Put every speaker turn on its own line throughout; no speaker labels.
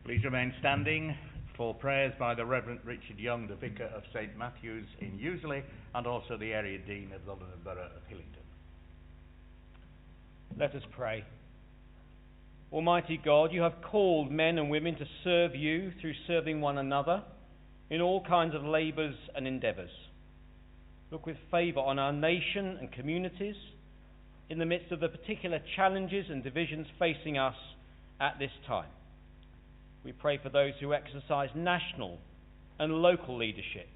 Please remain standing for prayers by the Reverend Richard Young, the Vicar of St Matthew's in Useley, and also the Area Dean of the London Borough of Hillingdon.
Let us pray. Almighty God, you have called men and women to serve you through serving one another in all kinds of labours and endeavours. Look with favour on our nation and communities in the midst of the particular challenges and divisions facing us at this time. We pray for those who exercise national and local leadership,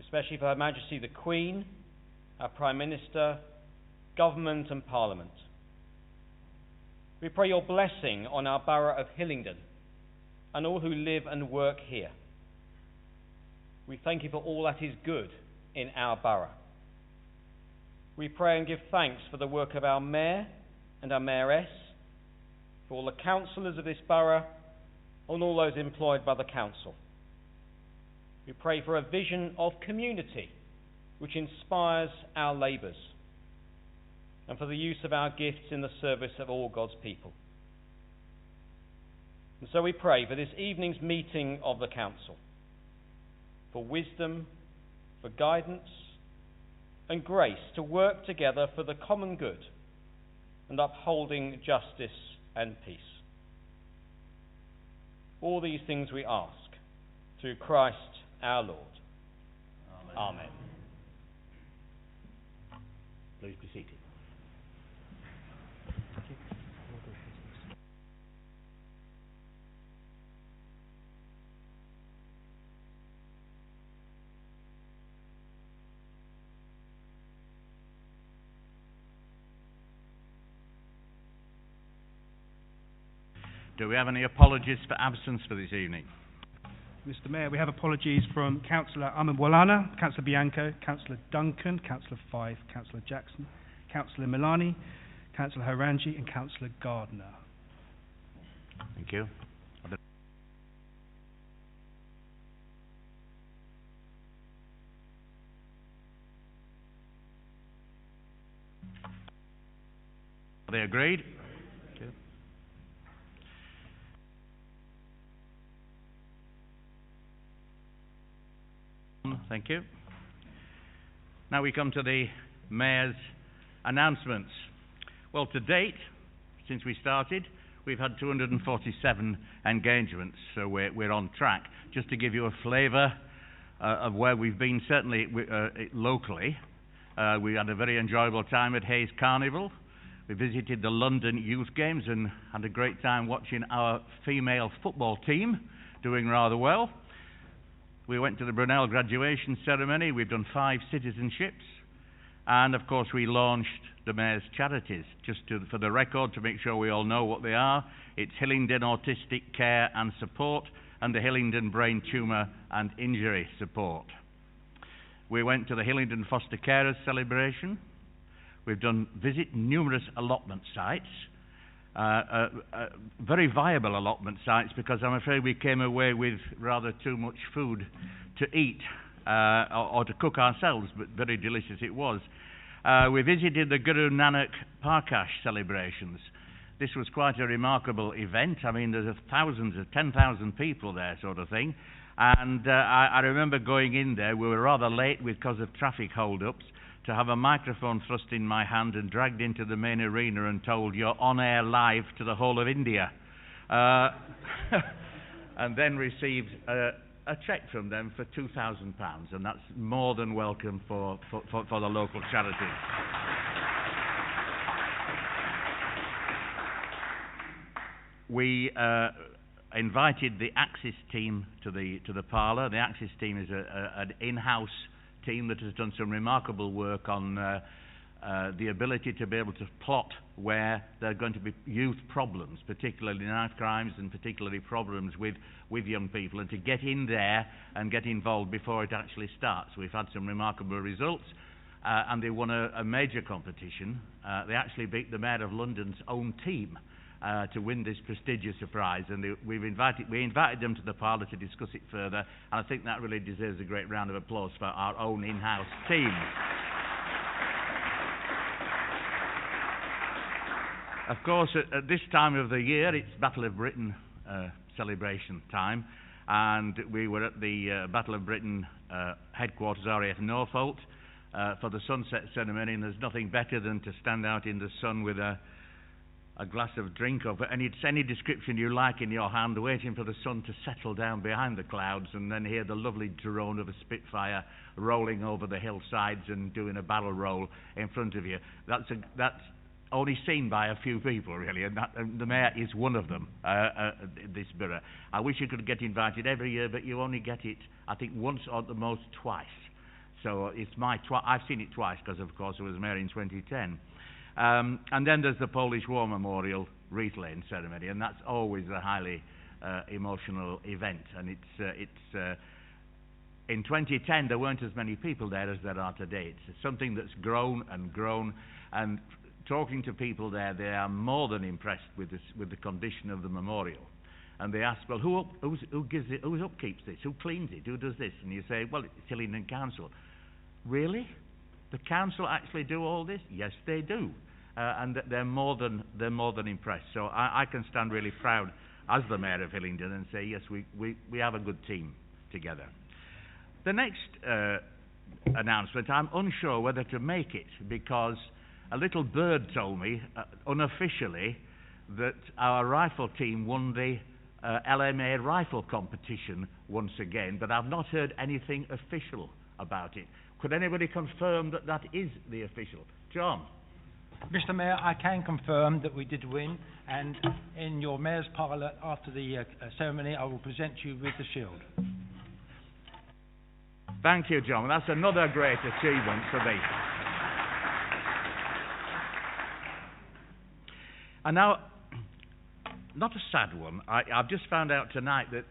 especially for Her Majesty the Queen, our Prime Minister, Government and Parliament. We pray your blessing on our Borough of Hillingdon and all who live and work here. We thank you for all that is good in our borough. We pray and give thanks for the work of our Mayor and our Mayoress, for all the councillors of this borough, and all those employed by the council. We pray for a vision of community which inspires our labours, and for the use of our gifts in the service of all God's people. And so we pray for this evening's meeting of the council, for wisdom, for guidance, and grace to work together for the common good and upholding justice and peace. All these things we ask through Christ our Lord. Amen. Amen.
Please be seated. Do we have any apologies for absence for this evening?
Mr Mayor, we have apologies from Councillor Amamwalana, Councillor Bianco, Councillor Duncan, Councillor Fife, Councillor Jackson, Councillor Milani, Councillor Harangi and Councillor Gardner.
Thank you. Are they agreed? Thank you. Now we come to the Mayor's announcements. Well, to date, since we started, we've had 247 engagements, so we're on track. Just to give you a flavour of where we've been, certainly locally, we had a very enjoyable time at Hayes Carnival. We visited the London Youth Games and had a great time watching our female football team doing rather well. We went to the Brunel graduation ceremony. We've done 5 citizenships. And, of course, we launched the Mayor's Charities, for the record, to make sure we all know what they are. It's Hillingdon Autistic Care and Support and the Hillingdon Brain Tumour and Injury Support. We went to the Hillingdon Foster Carers celebration. We've visit numerous allotment sites. Very viable allotment sites, because I'm afraid we came away with rather too much food to eat or to cook ourselves, but very delicious it was. We visited the Guru Nanak Parkash celebrations. This was quite a remarkable event. I mean, there's thousands of 10,000 people there, sort of thing. And I remember going in there. We were rather late because of traffic hold-ups, to have a microphone thrust in my hand and dragged into the main arena and told, "You're on air live to the whole of India." And then received a cheque from them for £2,000, and that's more than welcome for the local charities. We invited the Axis team to the parlour. The Axis team is an in-house team that has done some remarkable work on the ability to be able to plot where there are going to be youth problems, particularly knife crimes and particularly problems with young people, and to get in there and get involved before it actually starts. We've had some remarkable results, and they won a major competition. They actually beat the Mayor of London's own team to win this prestigious prize, and we invited them to the parlour to discuss it further, and I think that really deserves a great round of applause for our own in-house team. Of course, at this time of the year, it's Battle of Britain celebration time, and we were at the Battle of Britain headquarters, RAF Norfolk, for the sunset ceremony, and there's nothing better than to stand out in the sun with a glass of drink of any description you like in your hand, waiting for the sun to settle down behind the clouds, and then hear the lovely drone of a Spitfire rolling over the hillsides and doing a barrel roll in front of you. That's only seen by a few people, really, and the Mayor is one of them, this borough. I wish you could get invited every year, but you only get it, I think, once or at the most twice. So it's I've seen it twice, because, of course, I was Mayor in 2010. And then there's the Polish War Memorial wreath laying ceremony, and that's always a highly emotional event. And it's in 2010 there weren't as many people there as there are today. It's something that's grown and grown. And talking to people there, they are more than impressed with the condition of the memorial. And they ask, well, who gives it? Who upkeeps this? Who cleans it? Who does this? And you say, well, it's Hillingdon Council. Really? The council actually do all this? Yes, they do. And they're more than impressed. So I can stand really proud as the Mayor of Hillingdon and say, yes, we have a good team together. The next announcement, I'm unsure whether to make it, because a little bird told me, unofficially, that our rifle team won the LMA rifle competition once again, but I've not heard anything official about it. Could anybody confirm that that is the official? John?
Mr. Mayor, I can confirm that we did win, and in your Mayor's parlour after the ceremony, I will present you with the shield.
Thank you, John. That's another great achievement for me. And now, not a sad one. I've just found out tonight that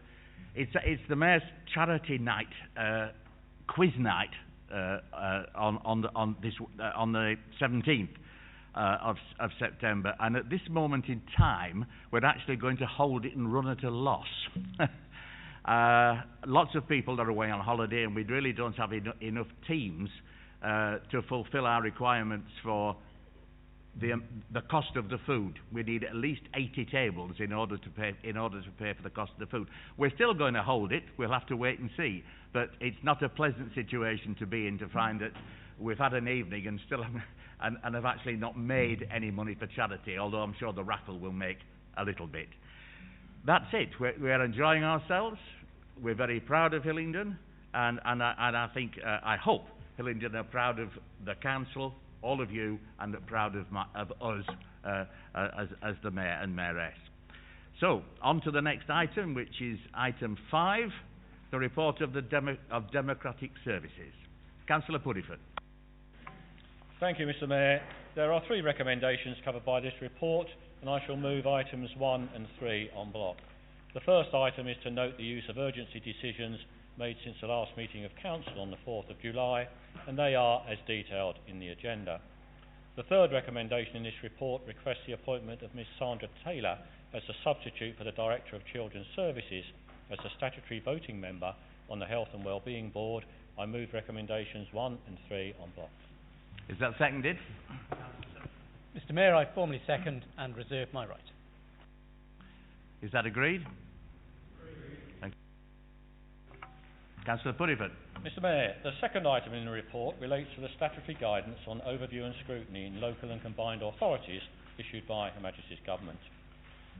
it's the Mayor's charity night, quiz night, on the 17th of September, and at this moment in time we're actually going to hold it and run at a loss. Lots of people are away on holiday, and we really don't have enough teams to fulfill our requirements for the cost of the food. We need at least 80 tables in order to pay for the cost of the food. We're still going to hold it. We'll have to wait and see. But it's not a pleasant situation to be in, to find that we've had an evening and still and have actually not made any money for charity. Although I'm sure the raffle will make a little bit. That's it. We're enjoying ourselves. We're very proud of Hillingdon, and I think I hope Hillingdon are proud of the council, all of you, and proud of us as the Mayor and Mayoress. So, on to the next item, which is item 5, the report of the Democratic Services. Councillor Puddifoot.
Thank you, Mr. Mayor. There are 3 recommendations covered by this report, and I shall move items 1 and 3 en bloc. The first item is to note the use of urgency decisions made since the last meeting of Council on the 4th of July, and they are as detailed in the agenda. The third recommendation in this report requests the appointment of Ms Sandra Taylor as the substitute for the Director of Children's Services as a statutory voting member on the Health and Wellbeing Board. I move recommendations 1 and 3 en bloc.
Is that seconded?
Mr. Mayor, I formally second and reserve my right.
Is that agreed? Thank you. Councillor Puddifoot.
Mr. Mayor, the second item in the report relates to the statutory guidance on overview and scrutiny in local and combined authorities issued by Her Majesty's Government.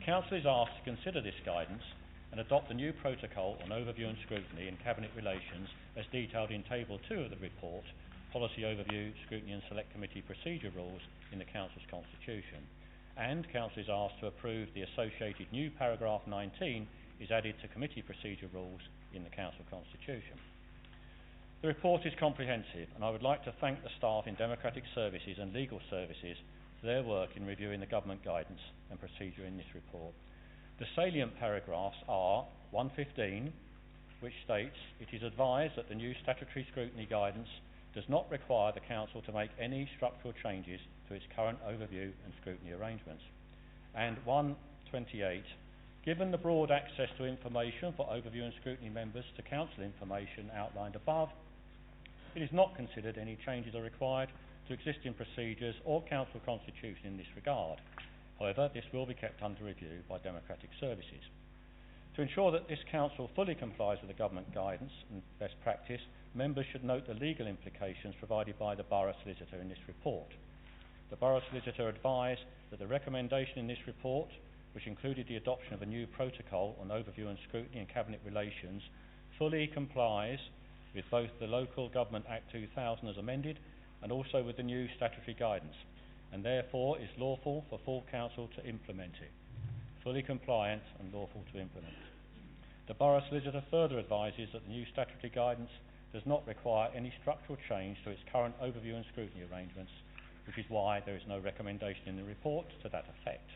Council is asked to consider this guidance and adopt a new protocol on overview and scrutiny in Cabinet relations as detailed in Table 2 of the report, Policy Overview, Scrutiny and Select Committee Procedure Rules in the Council's Constitution. And Council is asked to approve the associated new paragraph 19 is added to committee procedure rules in the Council Constitution. The report is comprehensive, and I would like to thank the staff in Democratic Services and Legal Services for their work in reviewing the government guidance and procedure in this report. The salient paragraphs are 115, which states, "It is advised that the new statutory scrutiny guidance does not require the Council to make any structural changes to its current overview and scrutiny arrangements." And 128, "Given the broad access to information for overview and scrutiny members to Council information outlined above, it is not considered any changes are required to existing procedures or Council Constitution in this regard. However, this will be kept under review by Democratic Services."
To ensure that this council fully complies with the government guidance and best practice, members should note the legal implications provided by the Borough Solicitor in this report. The Borough Solicitor advised that the recommendation in this report, which included the adoption of a new protocol on overview and scrutiny and cabinet relations, fully complies with both the Local Government Act 2000 as amended and also with the new statutory guidance, and therefore is lawful for full council to implement it. Fully compliant and lawful to implement. The Borough Solicitor further advises that the new statutory guidance does not require any structural change to its current overview and scrutiny arrangements, which is why there is no recommendation in the report to that effect.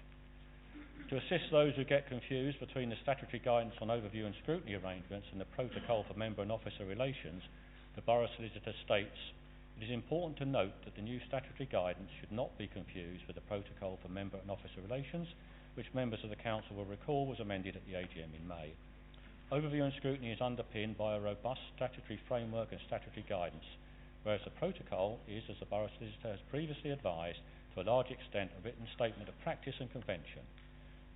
To assist those who get confused between the statutory guidance on overview and scrutiny arrangements and the protocol for member and officer relations, the Borough Solicitor states, it is important to note that the new statutory guidance should not be confused with the protocol for member and officer relations, which members of the Council will recall was amended at the AGM in May. Overview and scrutiny is underpinned by a robust statutory framework and statutory guidance, whereas the protocol is, as the Borough Solicitor has previously advised, to a large extent a written statement of practice and convention.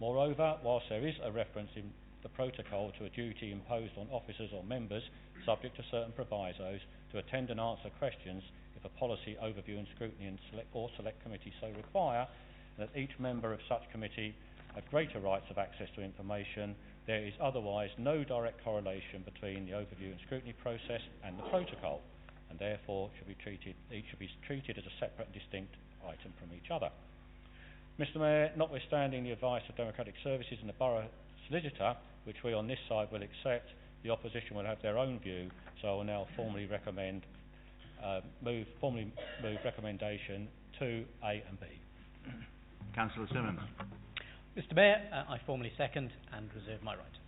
Moreover, whilst there is a reference in the protocol to a duty imposed on officers or members, subject to certain provisos, to attend and answer questions if a policy, overview and scrutiny and select committee so require, that each member of such committee have greater rights of access to information, there is otherwise no direct correlation between the overview and scrutiny process and the protocol, and therefore each should be treated as a separate and distinct item from each other. Mr Mayor, notwithstanding the advice of Democratic Services and the Borough Solicitor, which we on this side will accept, the opposition will have their own view, so I will now formally move recommendation 2A and B.
Councillor Simmonds.
Mr Mayor, I formally second and reserve my right.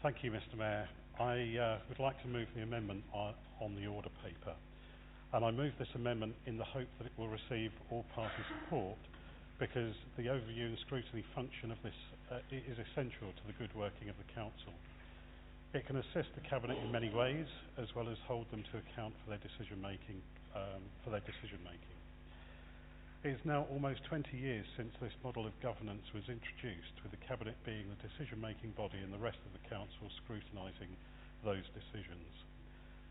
Thank you, Mr Mayor. I would like to move the amendment on the order paper, and I move this amendment in the hope that it will receive all party support, because the overview and scrutiny function of this is essential to the good working of the Council. It can assist the Cabinet in many ways, as well as hold them to account for their decision making. It is now almost 20 years since this model of governance was introduced, with the Cabinet being the decision-making body and the rest of the Council scrutinising those decisions.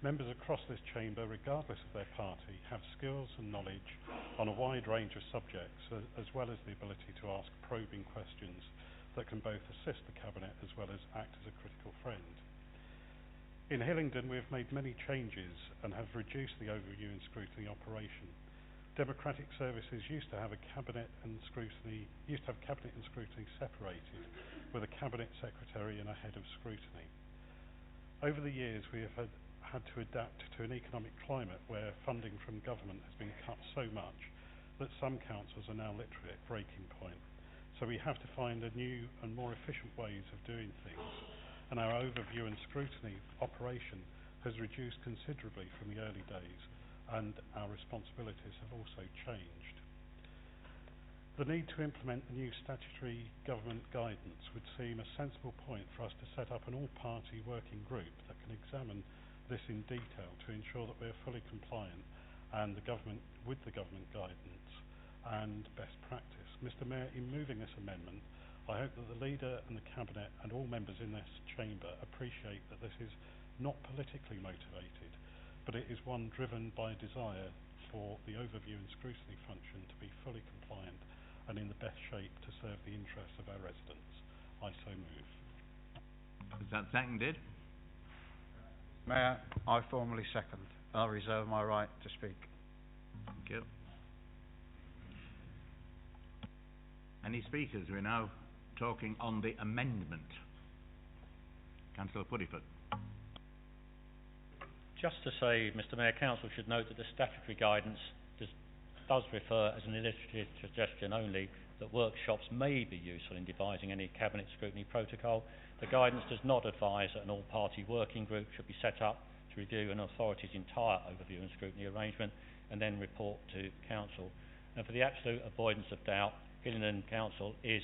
Members across this chamber, regardless of their party, have skills and knowledge on a wide range of subjects, as well as the ability to ask probing questions that can both assist the Cabinet as well as act as a critical friend. In Hillingdon, we have made many changes and have reduced the overview and scrutiny operation. Democratic Services used to have cabinet and scrutiny separated, with a cabinet secretary and a head of scrutiny. Over the years, we have had to adapt to an economic climate where funding from government has been cut so much that some councils are now literally at breaking point. So we have to find a new and more efficient ways of doing things, and our overview and scrutiny operation has reduced considerably from the early days, and our responsibilities have also changed. The need to implement the new statutory government guidance would seem a sensible point for us to set up an all-party working group that can examine this in detail to ensure that we are fully compliant with the government guidance and best practice. Mr Mayor, in moving this amendment, I hope that the Leader and the Cabinet and all members in this chamber appreciate that this is not politically motivated, but it is one driven by a desire for the overview and scrutiny function to be fully compliant and in the best shape to serve the interests of our residents. I so move.
Is that seconded?
Mayor, I formally second. I reserve my right to speak.
Thank you. Any speakers? We're now talking on the amendment. Councillor Puddifoot.
Just to say, Mr Mayor, Council should note that the statutory guidance does refer as an illustrative suggestion only that workshops may be useful in devising any cabinet scrutiny protocol. The guidance does not advise that an all-party working group should be set up to review an authority's entire overview and scrutiny arrangement and then report to Council. And for the absolute avoidance of doubt, Hillingdon Council is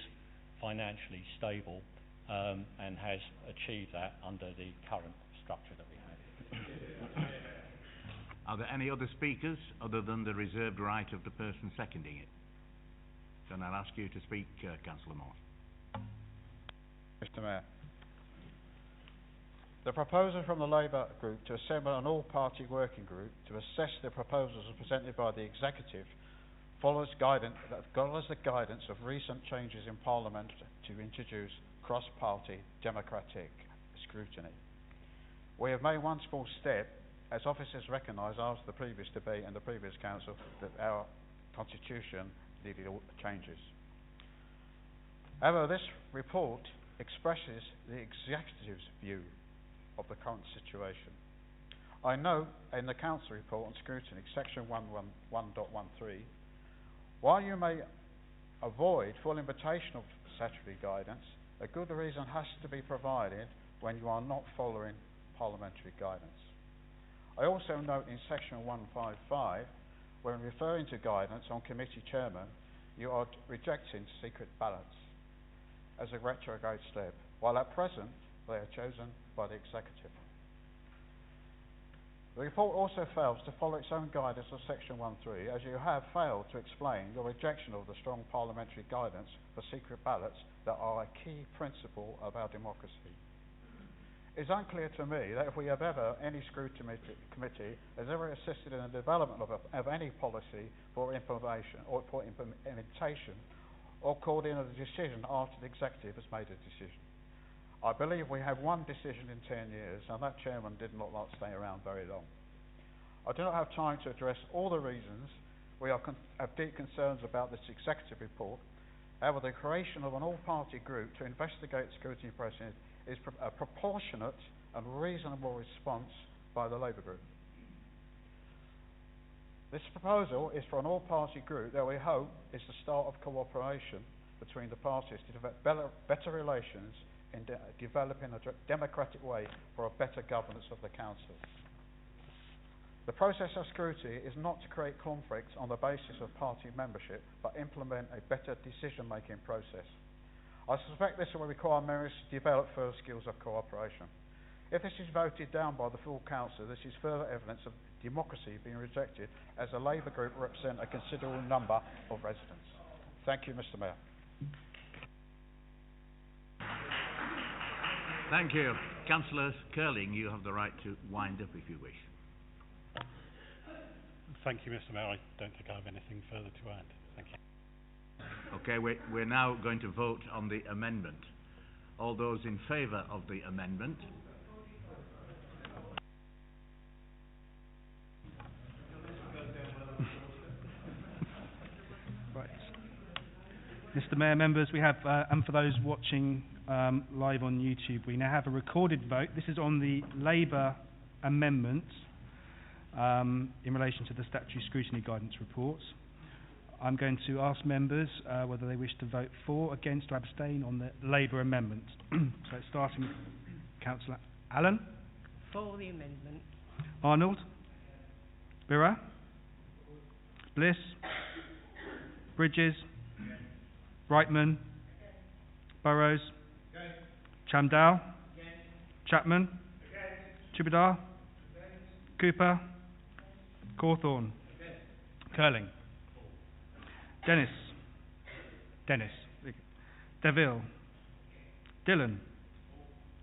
financially stable and has achieved that under the current structure that we have.
Are there any other speakers other than the reserved right of the person seconding it? Then I'll ask you to speak, Councillor Morse.
Mr Mayor. The proposal from the Labour Group to assemble an all-party working group to assess the proposals presented by the Executive follows the guidance of recent changes in Parliament to introduce cross-party democratic scrutiny. We have made one small step, as officers recognise after the previous debate and the previous council that our constitution needed changes. However, this report expresses the Executive's view of the current situation. I note in the Council report on scrutiny, section 1.13, while you may avoid full invitation of statutory guidance, a good reason has to be provided when you are not following parliamentary guidance. I also note in section 155, when referring to guidance on committee chairman, you are rejecting secret ballots as a retrograde step, while at present they are chosen by the Executive. The report also fails to follow its own guidance of section 1.3, as you have failed to explain your rejection of the strong parliamentary guidance for secret ballots that are a key principle of our democracy. It is unclear to me that if we have ever, any scrutiny committee has ever assisted in the development of any policy for implementation or called in a decision after the Executive has made a decision. I believe we have one decision in 10 years, and that chairman did not stay around very long. I do not have time to address all the reasons we have deep concerns about this Executive report. However, the creation of an all-party group to investigate the scrutiny process is a proportionate and reasonable response by the Labour Group. This proposal is for an all-party group that we hope is the start of cooperation between the parties to develop better relations in developing a democratic way for a better governance of the council. The process of scrutiny is not to create conflicts on the basis of party membership, but implement a better decision-making process. I suspect this will require members to develop further skills of cooperation. If this is voted down by the full council, this is further evidence of democracy being rejected, as the Labour Group represent a considerable number of residents. Thank you, Mr Mayor.
Thank you. Councillor Curling, you have the right to wind up if you wish.
Thank you, Mr Mayor. I don't think I have anything further to add. Thank you.
Okay, we're now going to vote on the amendment. All those in favour of the amendment?
Right. Mr Mayor, members, we have, and for those watching live on YouTube, we now have a recorded vote. This is on the Labour amendment in relation to the statutory scrutiny guidance reports. I'm going to ask members whether they wish to vote for, against or abstain on the Labour amendment. So starting with Councillor Allen.
For the amendment.
Arnold. Birra. Bliss. Bridges. Brightman. Burrows. Chamdal. Chapman. Chibadar. Cooper. Cawthorne. Curling. Dennis. Deville. Dillon.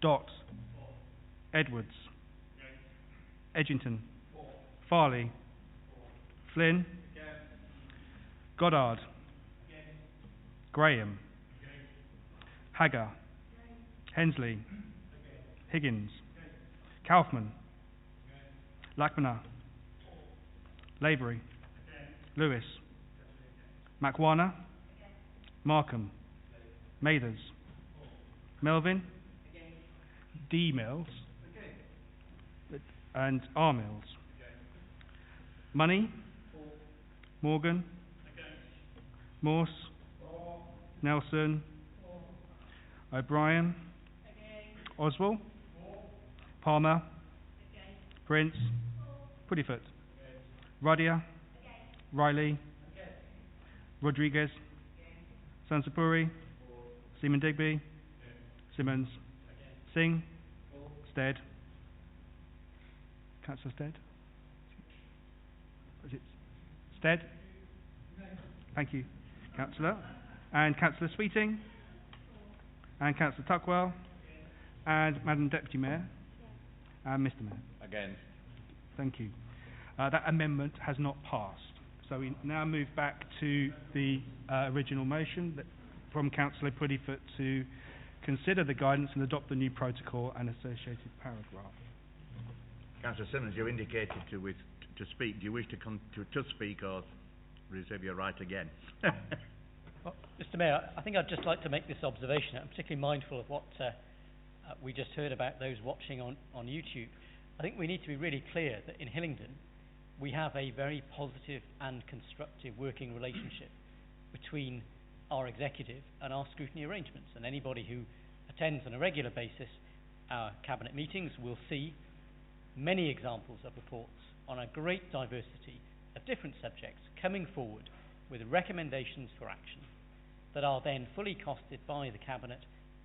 Dott. Edwards. Eginton. Farley. Flynn. Goddard. Graham. Haggar. Hensley. Higgins. Kaufman. Lakmanar. Lavery. Lewis. Makwana. Markham. Mathers. Melvin. D. Mills. And R. Mills. Money. Morgan. Morse. Nelson. O'Brien. Oswald. Palmer. Prince. Puddifoot. Rudia. Riley. Rodriguez. Sansapuri. Seaman Digby. Simmonds. Singh. Stead. Councillor Stead? Is it Stead? Thank you. Councillor. And Councillor Sweeting. And Councillor Tuckwell. And Madam Deputy Mayor. And Mr. Mayor.
Against.
Thank you. That amendment has not passed. So we now move back to the original motion from Councillor Puddifoot to consider the guidance and adopt the new protocol and associated paragraph.
Councillor Simmonds, you indicated to speak. Do you wish to speak or reserve your right again?
Well, Mr. Mayor, I think I'd just like to make this observation. I'm particularly mindful of what we just heard about those watching on YouTube. I think we need to be really clear that in Hillingdon, we have a very positive and constructive working relationship between our executive and our scrutiny arrangements. And anybody who attends on a regular basis our cabinet meetings will see many examples of reports on a great diversity of different subjects coming forward with recommendations for action that are then fully costed by the cabinet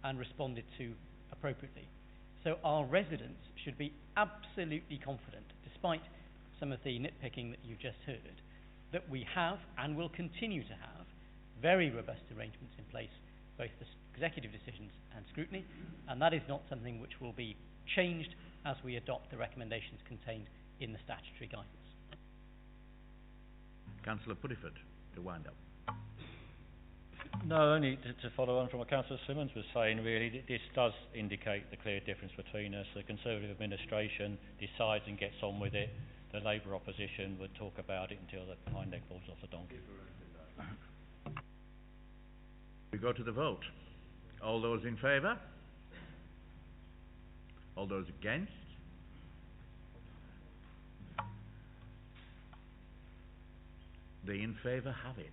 and responded to appropriately. So our residents should be absolutely confident, despite some of the nitpicking that you've just heard, that we have and will continue to have very robust arrangements in place, both for executive decisions and scrutiny, and that is not something which will be changed as we adopt the recommendations contained in the statutory guidance.
Councillor Puddifoot, to wind up.
No, only to follow on from what Councillor Simmonds was saying, really, this does indicate the clear difference between us. The Conservative administration decides and gets on with it. The Labour opposition would talk about it until the hind leg falls off the donkey.
We go to the vote. All those in favour? All those against? The in favour have it.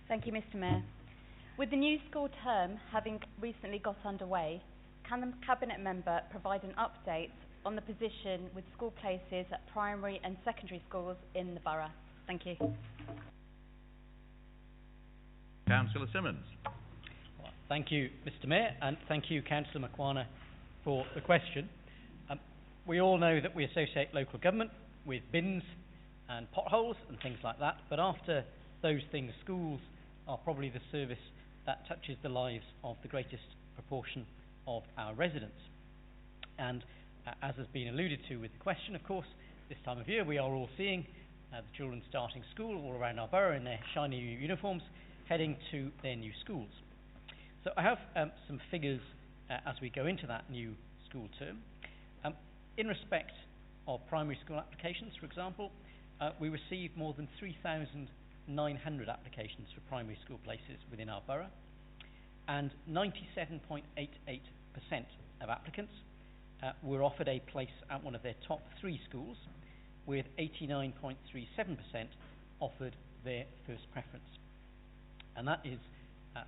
Thank you, Mr. Mayor. With the new school term having recently got underway, can the Cabinet Member provide an update on the position with school places at primary and secondary schools in the Borough? Thank you.
Councillor Simmonds.
Well, thank you, Mr. Mayor, and thank you, Councillor Makwana, for the question. We all know that we associate local government with bins and potholes and things like that, but after those things, schools are probably the service that touches the lives of the greatest proportion of our residents. And as has been alluded to with the question, of course, this time of year we are all seeing the children starting school all around our borough in their shiny new uniforms, heading to their new schools. So I have some figures as we go into that new school term. In respect of primary school applications, for example, we received more than 3,900 applications for primary school places within our borough, and 97.88% of applicants were offered a place at one of their top 3 schools, with 89.37% offered their first preference. And that is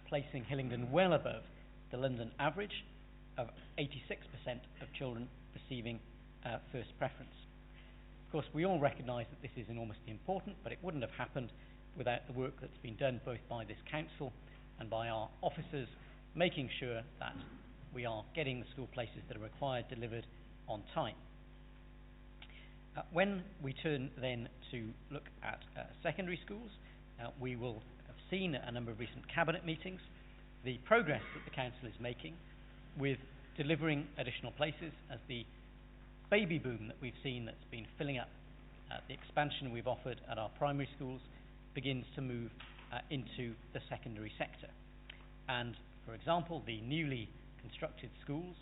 placing Hillingdon well above the London average of 86% of children receiving first preference. Of course, we all recognise that this is enormously important, but it wouldn't have happened without the work that's been done both by this council and by our officers, making sure that we are getting the school places that are required delivered on time. When we turn then to look at secondary schools, we will have seen at a number of recent cabinet meetings the progress that the council is making with delivering additional places as the baby boom that we've seen that's been filling up the expansion we've offered at our primary schools begins to move into the secondary sector. And, for example, the newly constructed schools,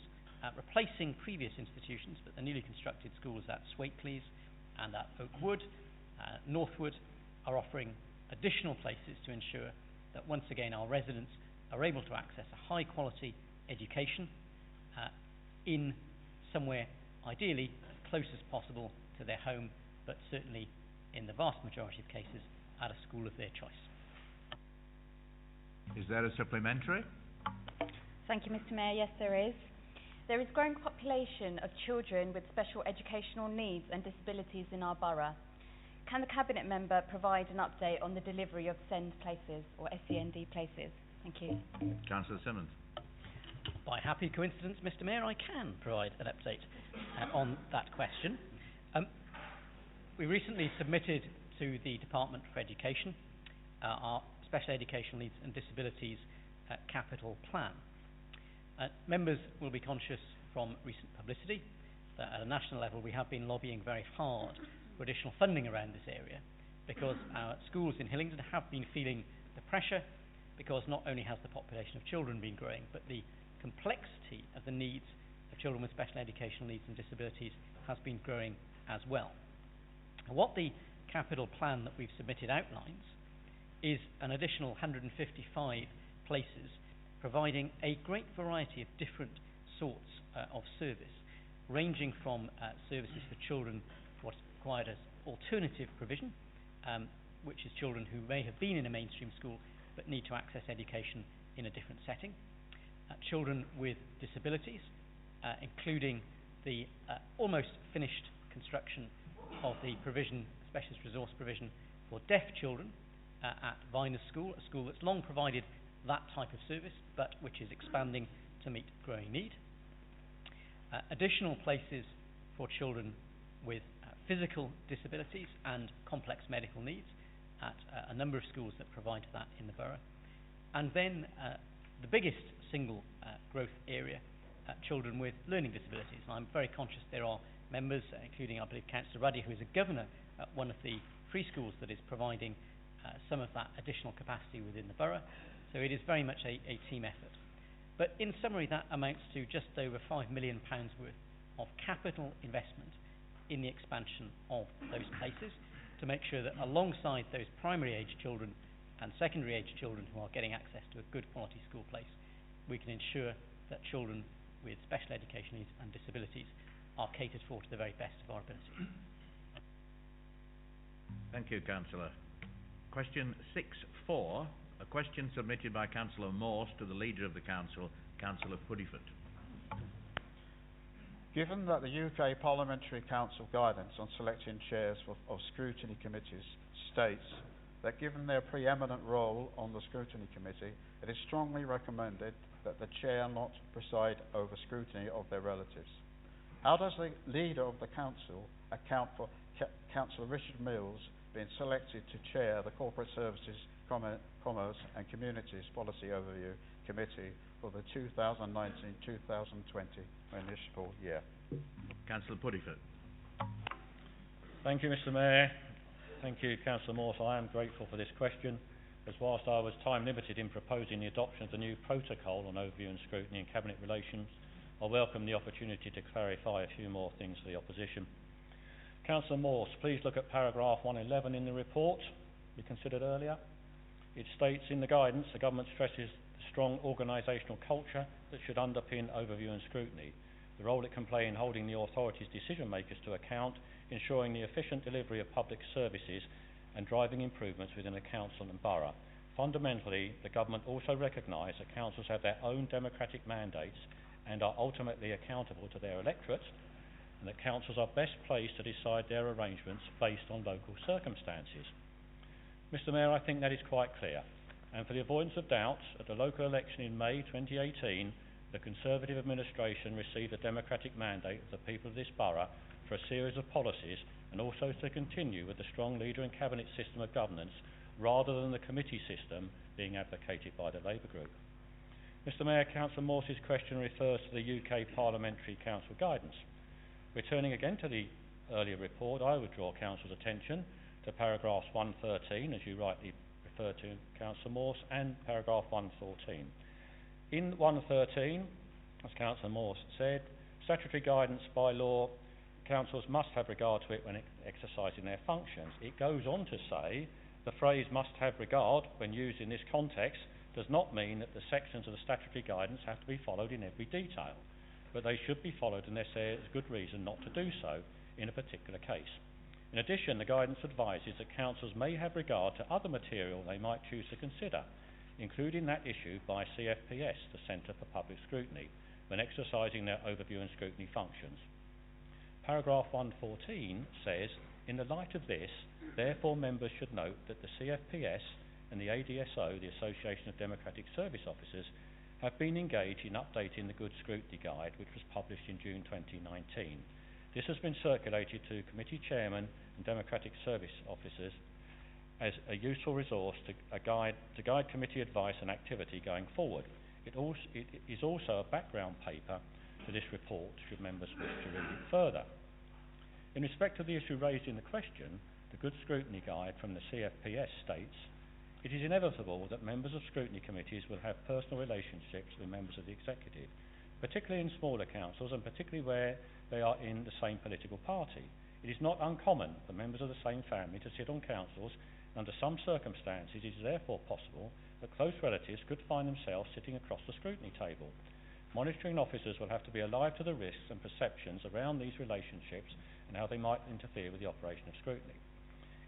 replacing previous institutions, but the newly constructed schools at Swatelys and at Oakwood, Northwood, are offering additional places to ensure that once again our residents are able to access a high quality education in somewhere ideally as close as possible to their home, but certainly in the vast majority of cases at a school of their choice.
Is there a supplementary?
Thank you, Mr. Mayor. Yes, there is. There is growing population of children with special educational needs and disabilities in our borough. Can the Cabinet Member provide an update on the delivery of SEND places or SEND places? Thank you.
Councillor Simmonds.
By happy coincidence, Mr Mayor, I can provide an update on that question. We recently submitted to the Department for Education our Special Educational Needs and Disabilities Capital Plan. Members will be conscious from recent publicity that at a national level we have been lobbying very hard for additional funding around this area, because our schools in Hillingdon have been feeling the pressure, because not only has the population of children been growing, but the complexity of the needs of children with special educational needs and disabilities has been growing as well. What the capital plan that we've submitted outlines is an additional 155 places, providing a great variety of different sorts of service, ranging from services for children what's required as alternative provision, which is children who may have been in a mainstream school but need to access education in a different setting, children with disabilities, including the almost finished construction of the provision, specialist resource provision for deaf children at Viners School, a school that's long provided that type of service, but which is expanding to meet growing need. Additional places for children with physical disabilities and complex medical needs at a number of schools that provide that in the borough. And then the biggest single growth area, children with learning disabilities. And I'm very conscious there are members, including I believe Councillor Ruddy, who is a governor at one of the free schools that is providing some of that additional capacity within the borough. So it is very much a team effort. But in summary, that amounts to just over £5 million worth of capital investment in the expansion of those places, to make sure that alongside those primary age children and secondary age children who are getting access to a good quality school place, we can ensure that children with special education needs and disabilities are catered for to the very best of our ability.
Thank you, Councillor. Question 6.4, a question submitted by Councillor Morse to the Leader of the Council, Cllr Puddifoot.
Given that the UK Parliamentary Council guidance on selecting chairs of scrutiny committees states that given their preeminent role on the scrutiny committee, it is strongly recommended that the chair not preside over scrutiny of their relatives, how does the Leader of the Council account for Councillor Richard Mills being selected to chair the Corporate Services, Commerce and Communities Policy Overview Committee for the 2019-2020 municipal year?
Councillor Puddifoot.
Thank you, Mr Mayor. Thank you, Councillor Morse. I am grateful for this question, as whilst I was time limited in proposing the adoption of the new protocol on overview and scrutiny in cabinet relations, I welcome the opportunity to clarify a few more things for the opposition. Councillor Morse, please look at paragraph 111 in the report we considered earlier. It states in the guidance the government stresses the strong organisational culture that should underpin overview and scrutiny, the role it can play in holding the authority's decision makers to account, ensuring the efficient delivery of public services and driving improvements within the council and borough. Fundamentally, the government also recognise that councils have their own democratic mandates and are ultimately accountable to their electorate, and that councils are best placed to decide their arrangements based on local circumstances. Mr Mayor, I think that is quite clear, and for the avoidance of doubt, at the local election in May 2018, the Conservative administration received a democratic mandate of the people of this borough for a series of policies, and also to continue with the strong leader and cabinet system of governance rather than the committee system being advocated by the Labour group. Mr Mayor, Councillor Morse's question refers to the UK Parliamentary Council guidance. Returning again to the earlier report, I would draw Council's attention to paragraphs 113, as you rightly referred to, Councillor Morse, and paragraph 114. In 113, as Councillor Morse said, statutory guidance by law, councils must have regard to it when exercising their functions. It goes on to say the phrase must have regard, when used in this context, does not mean that the sections of the statutory guidance have to be followed in every detail, but they should be followed unless there is good reason not to do so in a particular case. In addition, the guidance advises that councils may have regard to other material they might choose to consider, including that issued by CFPS, the Centre for Public Scrutiny, when exercising their overview and scrutiny functions. Paragraph 114 says, in the light of this, therefore members should note that the CFPS and the ADSO, the Association of Democratic Service Officers, have been engaged in updating the Good Scrutiny Guide, which was published in June 2019. This has been circulated to committee chairmen and democratic service officers as a useful resource to guide committee advice and activity going forward. It is also a background paper to this report, should members wish to read it further. In respect of the issue raised in the question, the Good Scrutiny Guide from the CFPS states, it is inevitable that members of scrutiny committees will have personal relationships with members of the executive, particularly in smaller councils and particularly where they are in the same political party. It is not uncommon for members of the same family to sit on councils, and under some circumstances it is therefore possible that close relatives could find themselves sitting across the scrutiny table. Monitoring officers will have to be alive to the risks and perceptions around these relationships and how they might interfere with the operation of scrutiny.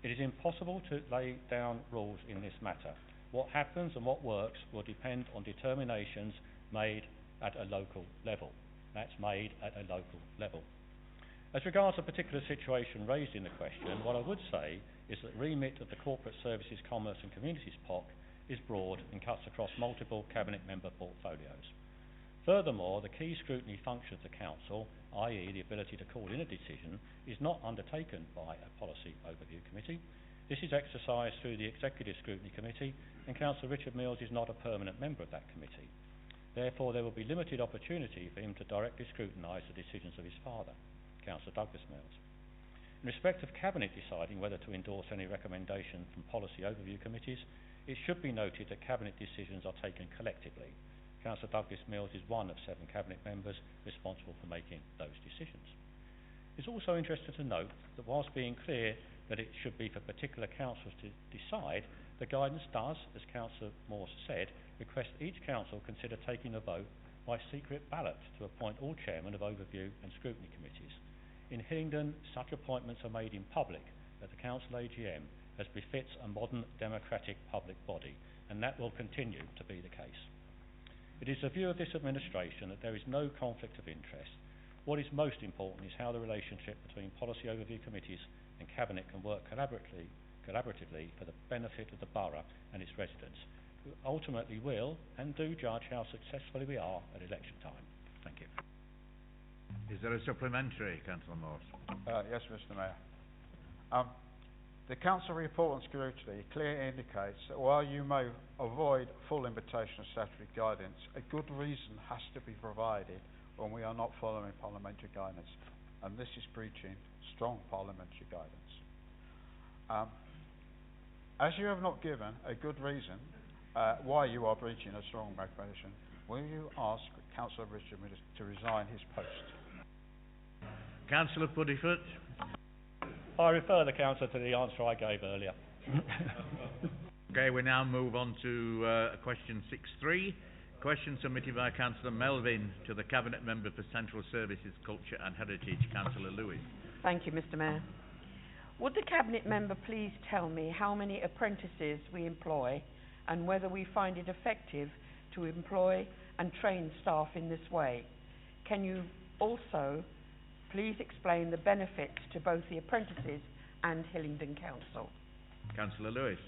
It is impossible to lay down rules in this matter. What happens and what works will depend on determinations made at a local level. That's made at a local level. As regards a particular situation raised in the question, what I would say is that the remit of the Corporate Services, Commerce and Communities POC is broad and cuts across multiple Cabinet member portfolios. Furthermore, the key scrutiny function of the Council, i.e. the ability to call in a decision, is not undertaken by a Policy Overview Committee. This is exercised through the Executive Scrutiny Committee, and Councillor Richard Mills is not a permanent member of that committee. Therefore, there will be limited opportunity for him to directly scrutinise the decisions of his father, Councillor Douglas Mills. In respect of Cabinet deciding whether to endorse any recommendation from Policy Overview Committees, it should be noted that Cabinet decisions are taken collectively. Councillor Douglas Mills is one of 7 Cabinet members responsible for making those decisions. It's also interesting to note that whilst being clear that it should be for particular councils to decide, the guidance does, as Councillor Morse said, request each council consider taking a vote by secret ballot to appoint all chairmen of overview and scrutiny committees. In Hillingdon, such appointments are made in public at the council AGM, as befits a modern democratic public body, and that will continue to be the case. It is the view of this administration that there is no conflict of interest. What is most important is how the relationship between Policy Overview Committees and Cabinet can work collaboratively for the benefit of the Borough and its residents, who ultimately will and do judge how successfully we are at election time. Thank you.
Is there a supplementary, Councillor Morse?
Yes, Mr. Mayor. The Council report on scrutiny clearly indicates that while you may avoid full invitation of statutory guidance, a good reason has to be provided when we are not following parliamentary guidance, and this is breaching strong parliamentary guidance. As you have not given a good reason why you are breaching a strong regulation, will you ask Councillor Richard to resign his post?
Councillor Puddifoot.
I refer the Councillor to the answer I gave earlier.
Okay, we now move on to question 6.3. Question submitted by Councillor Melvin to the Cabinet Member for Central Services, Culture and Heritage, Councillor Lewis.
Thank you, Mr. Mayor. Would the Cabinet Member please tell me how many apprentices we employ and whether we find it effective to employ and train staff in this way? Can you also please explain the benefits to both the apprentices and Hillingdon Council?
Councillor Lewis.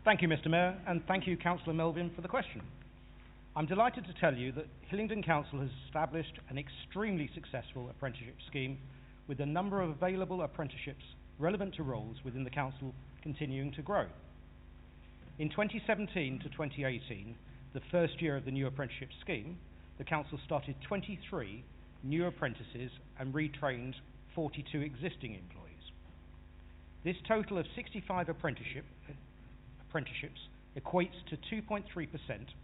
Thank you, Mr. Mayor, and thank you, Councillor Melvin, for the question. I'm delighted to tell you that Hillingdon Council has established an extremely successful apprenticeship scheme with the number of available apprenticeships relevant to roles within the Council continuing to grow. In 2017 to 2018, the first year of the new apprenticeship scheme, the Council started 23 new apprentices and retrained 42 existing employees. This total of 65 apprenticeships equates to 2.3%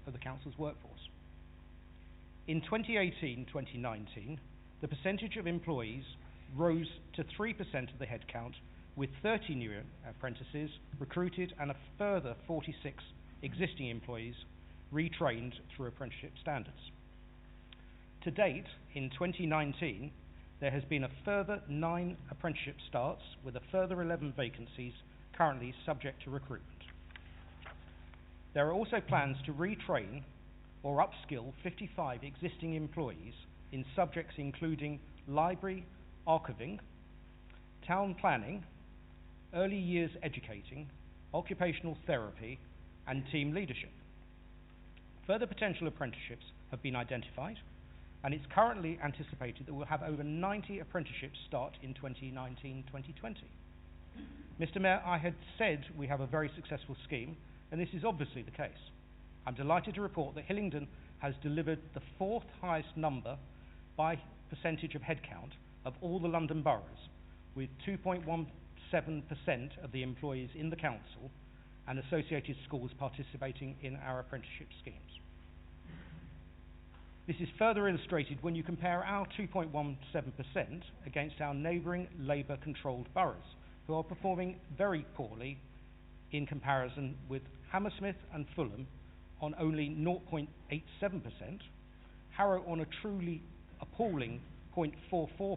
of the Council's workforce. In 2018-2019, the percentage of employees rose to 3% of the headcount, with 30 new apprentices recruited and a further 46 existing employees retrained through apprenticeship standards. To date, in 2019, there has been a further 9 apprenticeship starts, with a further 11 vacancies currently subject to recruitment. There are also plans to retrain or upskill 55 existing employees in subjects including library, archiving, town planning, early years educating, occupational therapy, and team leadership. Further potential apprenticeships have been identified, and it's currently anticipated that we'll have over 90 apprenticeships start in 2019-2020. Mr. Mayor, I had said we have a very successful scheme, and this is obviously the case. I'm delighted to report that Hillingdon has delivered the fourth highest number by percentage of headcount of all the London boroughs, with 2.17% of the employees in the council and associated schools participating in our apprenticeship schemes. This is further illustrated when you compare our 2.17% against our neighbouring Labour-controlled boroughs, who are performing very poorly in comparison, with Hammersmith and Fulham on only 0.87%, Harrow on a truly appalling 0.44%,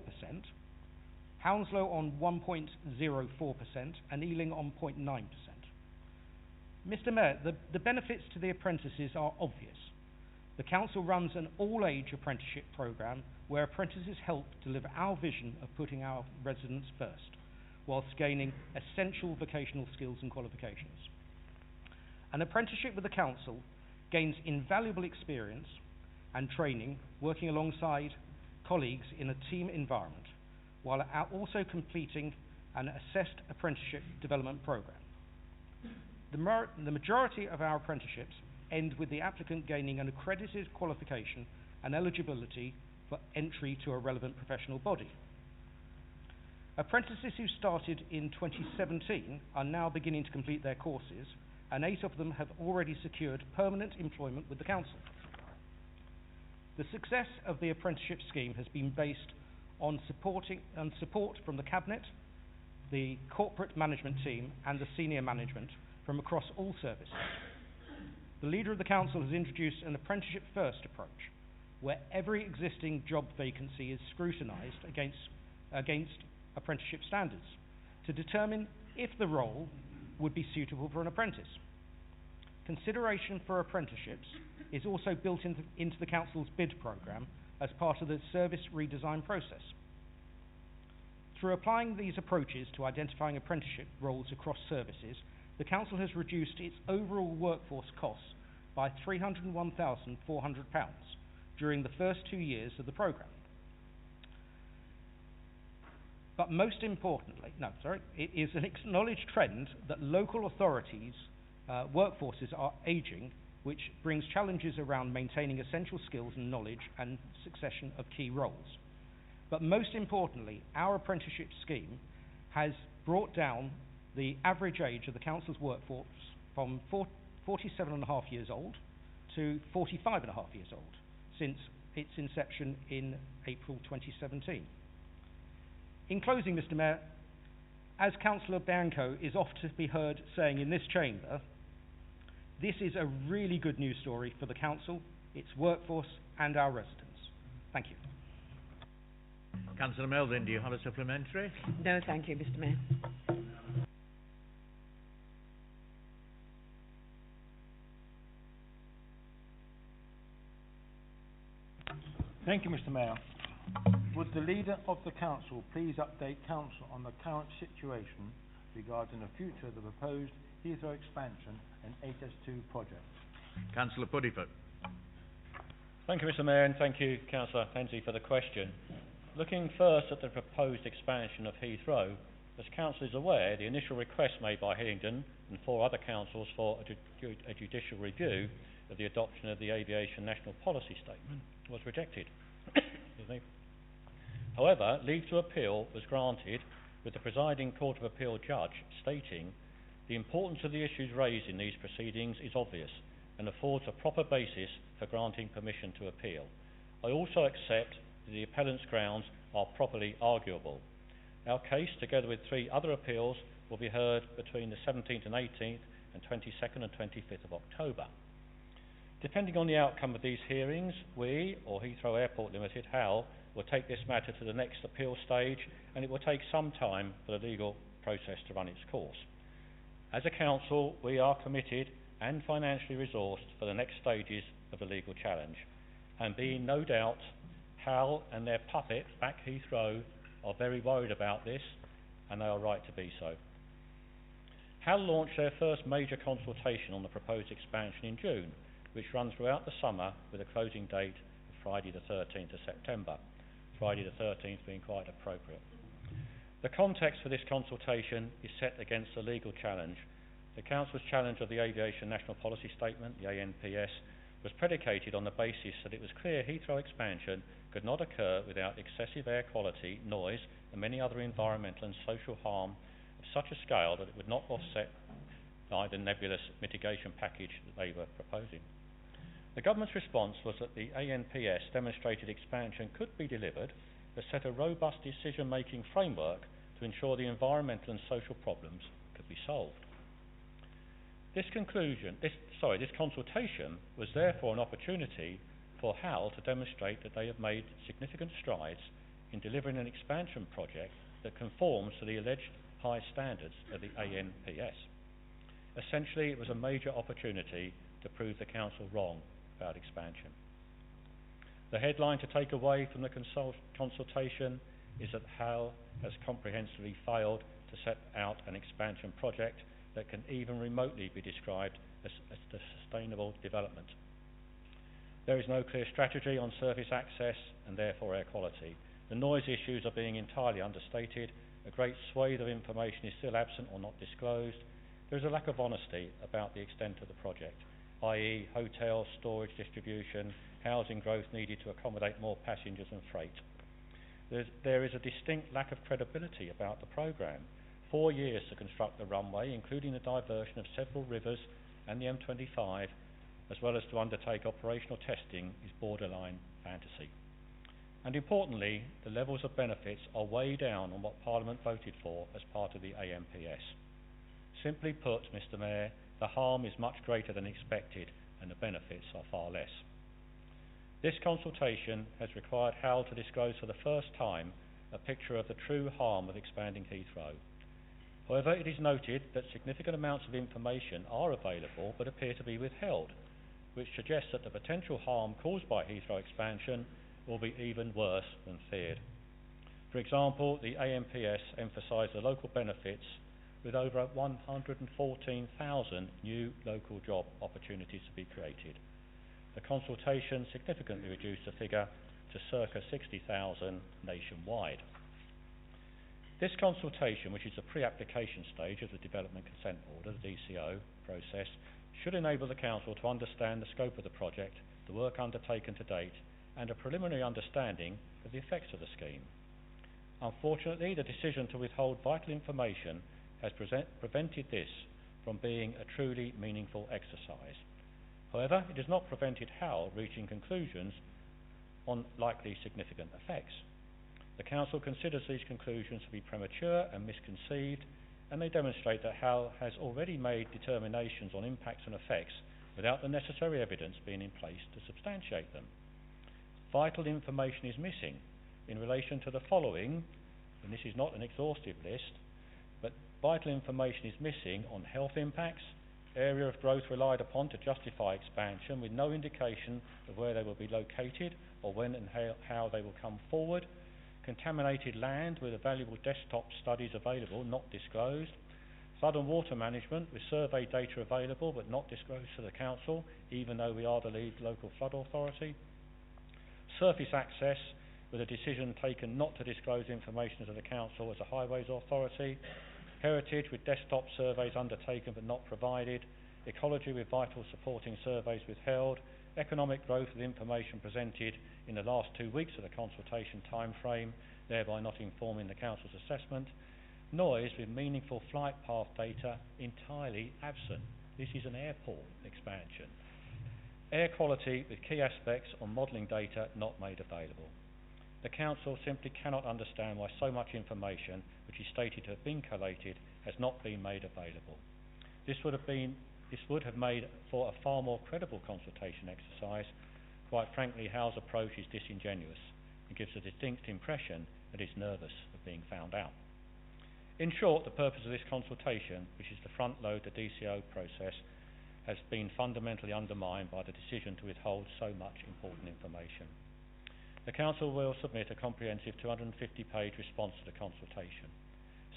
Hounslow on 1.04%, and Ealing on 0.9%. Mr. Mayor, the benefits to the apprentices are obvious. The council runs an all-age apprenticeship programme where apprentices help deliver our vision of putting our residents first, whilst gaining essential vocational skills and qualifications. An apprenticeship with the council gains invaluable experience and training working alongside colleagues in a team environment, while also completing an assessed apprenticeship development programme. The majority of our apprenticeships end with the applicant gaining an accredited qualification and eligibility for entry to a relevant professional body. Apprentices who started in 2017 are now beginning to complete their courses, and 8 of them have already secured permanent employment with the council. The success of the apprenticeship scheme has been based on support from the Cabinet, the corporate management team, and the senior management from across all services. The leader of the council has introduced an apprenticeship first approach, where every existing job vacancy is scrutinised against apprenticeship standards to determine if the role would be suitable for an apprentice. Consideration for apprenticeships is also built into the council's bid programme as part of the service redesign process. Through applying these approaches to identifying apprenticeship roles across services, the council has reduced its overall workforce costs by £301,400 during the first 2 years of the programme. But most importantly, it is an acknowledged trend that local authorities' workforces are ageing, which brings challenges around maintaining essential skills and knowledge and succession of key roles. But most importantly, our apprenticeship scheme has brought down the average age of the council's workforce from 47.5 years old to 45.5 years old since its inception in April 2017. In closing, Mr. Mayor, as Councillor Bianco is oft to be heard saying in this chamber, this is a really good news story for the council, its workforce, and our residents. Thank you.
Councillor Melvin, do you have a supplementary?
No, thank you, Mr. Mayor.
Thank you, Mr. Mayor. Would the leader of the council please update council on the current situation regarding the future of the proposed Heathrow expansion and HS2 project?
Councillor Puddifoot.
Thank you, Mr. Mayor, and thank you, Councillor Hensley, for the question. Looking first at the proposed expansion of Heathrow, as Council is aware, the initial request made by Hillingdon and 4 other councils for a judicial review of the adoption of the Aviation National Policy Statement was rejected. Excuse me. However, leave to appeal was granted, with the presiding Court of Appeal judge stating the importance of the issues raised in these proceedings is obvious and affords a proper basis for granting permission to appeal. I also accept that the appellant's grounds are properly arguable. Our case, together with 3 other appeals, will be heard between the 17th and 18th and 22nd and 25th of October. Depending on the outcome of these hearings, we, or Heathrow Airport Limited, HAL, will take this matter to the next appeal stage, and it will take some time for the legal process to run its course. As a council, we are committed and financially resourced for the next stages of the legal challenge, and being no doubt Hal and their puppet back Heathrow are very worried about this, and they are right to be so. Hal launched their first major consultation on the proposed expansion in June, which runs throughout the summer with a closing date of Friday the 13th of September, Friday the 13th being quite appropriate. The context for this consultation is set against the legal challenge. The Council's challenge of the Aviation National Policy Statement, the ANPS, was predicated on the basis that it was clear Heathrow expansion could not occur without excessive air quality, noise and many other environmental and social harm of such a scale that it would not offset by the nebulous mitigation package that they were proposing. The Government's response was that the ANPS demonstrated expansion could be delivered, but set a robust decision-making framework to ensure the environmental and social problems could be solved. This consultation was therefore an opportunity for HAL to demonstrate that they have made significant strides in delivering an expansion project that conforms to the alleged high standards of the ANPS. Essentially, it was a major opportunity to prove the Council wrong about expansion. The headline to take away from the consultation is that HAL has comprehensively failed to set out an expansion project that can even remotely be described as a sustainable development. There is no clear strategy on surface access and therefore air quality. The noise issues are being entirely understated. A great swathe of information is still absent or not disclosed. There is a lack of honesty about the extent of the project, i.e. hotels, storage, distribution, housing growth needed to accommodate more passengers and freight. There is a distinct lack of credibility about the programme. 4 years to construct the runway, including the diversion of several rivers and the M25, as well as to undertake operational testing, is borderline fantasy. And importantly, the levels of benefits are way down on what Parliament voted for as part of the ANPS. Simply put, Mr Mayor, the harm is much greater than expected and the benefits are far less. This consultation has required HAL to disclose for the first time a picture of the true harm of expanding Heathrow. However, it is noted that significant amounts of information are available but appear to be withheld, which suggests that the potential harm caused by Heathrow expansion will be even worse than feared. For example, the ANPS emphasised the local benefits with over 114,000 new local job opportunities to be created. The consultation significantly reduced the figure to circa 60,000 nationwide. This consultation, which is the pre-application stage of the Development Consent Order, the DCO process, should enable the Council to understand the scope of the project, the work undertaken to date, and a preliminary understanding of the effects of the scheme. Unfortunately, the decision to withhold vital information has prevented this from being a truly meaningful exercise. However, it has not prevented HAL reaching conclusions on likely significant effects. The Council considers these conclusions to be premature and misconceived, and they demonstrate that HAL has already made determinations on impacts and effects without the necessary evidence being in place to substantiate them. Vital information is missing in relation to the following, and this is not an exhaustive list, but vital information is missing on health impacts, area of growth relied upon to justify expansion with no indication of where they will be located or when and how they will come forward, contaminated land with valuable desktop studies available not disclosed, flood and water management with survey data available but not disclosed to the Council even though we are the lead local flood authority, surface access with a decision taken not to disclose information to the Council as a highways authority, heritage with desktop surveys undertaken but not provided, ecology with vital supporting surveys withheld, economic growth with information presented in the last 2 weeks of the consultation time frame, thereby not informing the Council's assessment, noise with meaningful flight path data entirely absent. This is an airport expansion. Air quality with key aspects on modelling data not made available. The Council simply cannot understand why so much information which is stated to have been collated has not been made available. This would have made for a far more credible consultation exercise. Quite frankly, HAL's approach is disingenuous and gives a distinct impression that it's nervous of being found out. In short, the purpose of this consultation, which is to front-load the DCO process, has been fundamentally undermined by the decision to withhold so much important information. The Council will submit a comprehensive 250-page response to the consultation.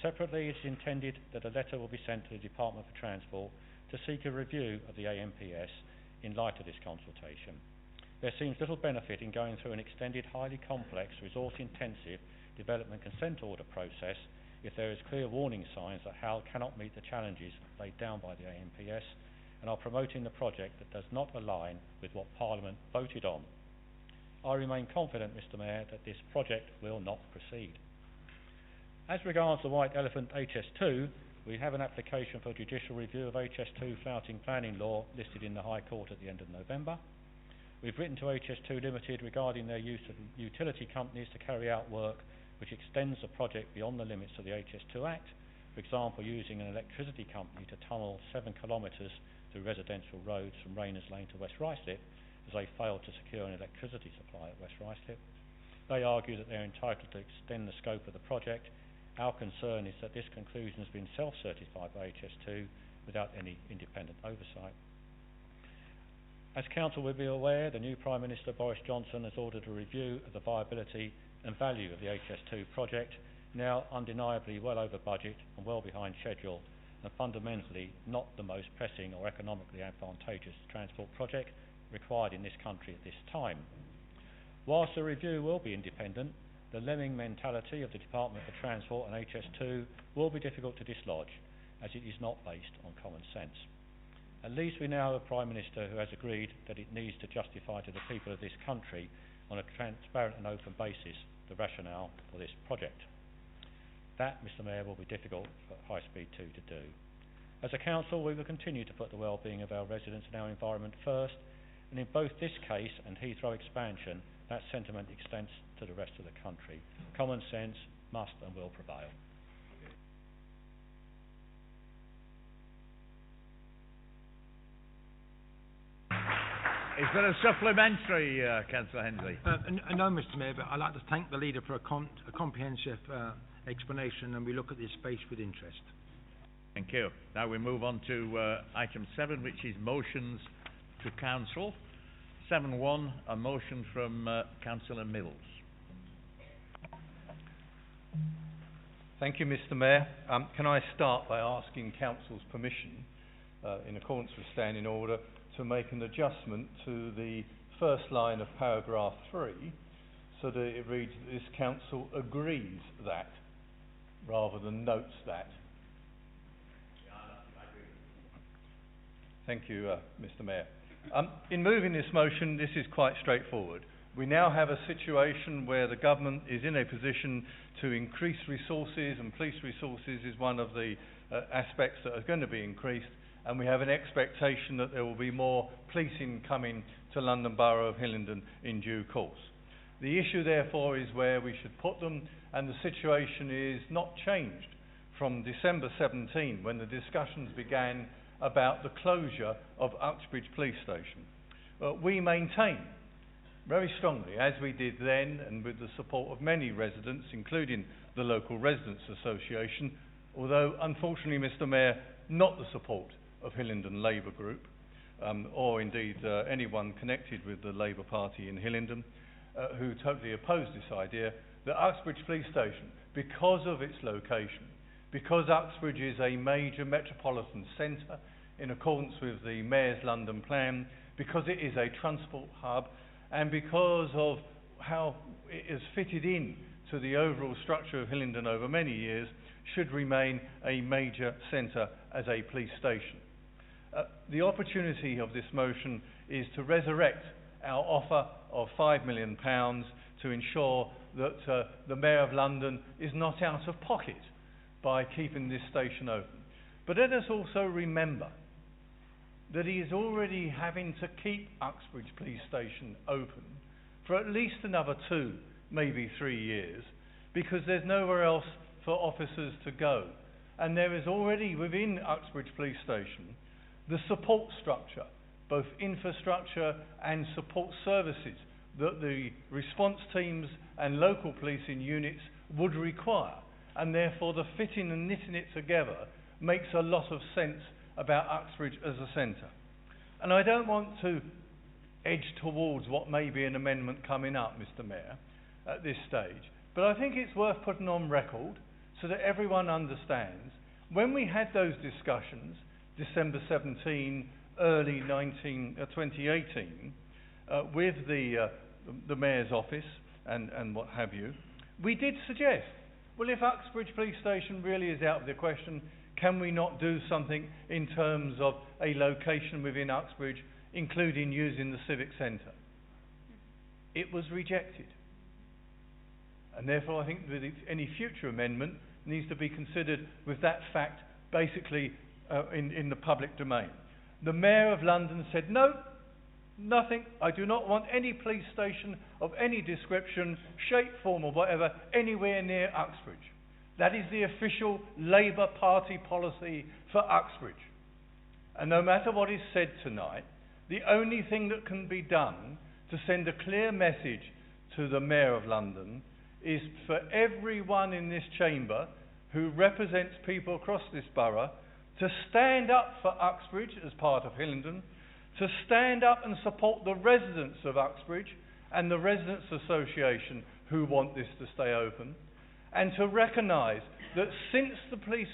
Separately, it is intended that a letter will be sent to the Department for Transport to seek a review of the AMPS in light of this consultation. There seems little benefit in going through an extended, highly complex, resource-intensive development consent order process if there is clear warning signs that HAL cannot meet the challenges laid down by the AMPS and are promoting the project that does not align with what Parliament voted on. I remain confident, Mr Mayor, that this project will not proceed. As regards the White Elephant HS2, we have an application for judicial review of HS2 flouting planning law listed in the High Court at the end of November. We've written to HS2 Limited regarding their use of utility companies to carry out work which extends the project beyond the limits of the HS2 Act, for example using an electricity company to tunnel 7 kilometres through residential roads from Rayners Lane to West Ruislip, as they failed to secure an electricity supply at West Ruislip. They argue that they're entitled to extend the scope of the project. Our concern is that this conclusion has been self-certified by HS2 without any independent oversight. As Council will be aware, the new Prime Minister Boris Johnson has ordered a review of the viability and value of the HS2 project, now undeniably well over budget and well behind schedule, and fundamentally not the most pressing or economically advantageous transport project required in this country at this time. Whilst the review will be independent, the lemming mentality of the Department for Transport and HS2 will be difficult to dislodge, as it is not based on common sense. At least we now have a Prime Minister who has agreed that it needs to justify to the people of this country on a transparent and open basis the rationale for this project. That, Mr Mayor, will be difficult for High Speed 2 to do. As a Council, we will continue to put the well-being of our residents and our environment first, and in both this case and Heathrow expansion, that sentiment extends to the rest of the country. Common sense must and will prevail.
Is there a supplementary, Councillor Hensley?
No, Mr Mayor, but I'd like to thank the Leader for a comprehensive explanation, and we look at this space with interest.
Thank you. Now we move on to item 7, which is motions to Council. 7.1, a motion from Councillor Mills.
Thank you, Mr Mayor. Can I start by asking Council's permission, in accordance with Standing Order, to make an adjustment to the first line of paragraph 3 so that it reads that this Council agrees that rather than notes that. Thank you, Mr Mayor. In moving this motion, this is quite straightforward. We now have a situation where the government is in a position to increase resources, and police resources is one of the aspects that are going to be increased, and we have an expectation that there will be more policing coming to London Borough of Hillingdon in due course. The issue therefore is where we should put them, and the situation is not changed from December 17 when the discussions began about the closure of Uxbridge Police Station. We maintain very strongly, as we did then and with the support of many residents, including the local Residents Association, although unfortunately, Mr Mayor, not the support of Hillingdon Labour Group, or indeed anyone connected with the Labour Party in Hillingdon, who totally opposed this idea, that Uxbridge Police Station, because of its location, because Uxbridge is a major metropolitan centre in accordance with the Mayor's London plan, because it is a transport hub, and because of how it is fitted in to the overall structure of Hillingdon over many years, should remain a major centre as a police station. The opportunity of this motion is to resurrect our offer of £5 million to ensure that the Mayor of London is not out of pocket by keeping this station open. But let us also remember that he is already having to keep Uxbridge Police Station open for at least another 2, maybe 3 years, because there's nowhere else for officers to go. And there is already within Uxbridge Police Station the support structure, both infrastructure and support services that the response teams and local policing units would require, and therefore the fitting and knitting it together makes a lot of sense about Uxbridge as a centre. And I don't want to edge towards what may be an amendment coming up, Mr. Mayor, at this stage. But I think it's worth putting on record so that everyone understands. When we had those discussions, December 17, early 2018, with the Mayor's office and what have you, we did suggest, well, if Uxbridge Police Station really is out of the question, can we not do something in terms of a location within Uxbridge, including using the Civic Centre? It was rejected. And therefore I think that any future amendment needs to be considered with that fact basically in the public domain. The Mayor of London said, no, nothing. I do not want any police station of any description, shape, form or whatever anywhere near Uxbridge. That is the official Labour Party policy for Uxbridge. And no matter what is said tonight, the only thing that can be done to send a clear message to the Mayor of London is for everyone in this chamber who represents people across this borough to stand up for Uxbridge as part of Hillingdon, to stand up and support the residents of Uxbridge and the Residents Association who want this to stay open, and to recognise that since the police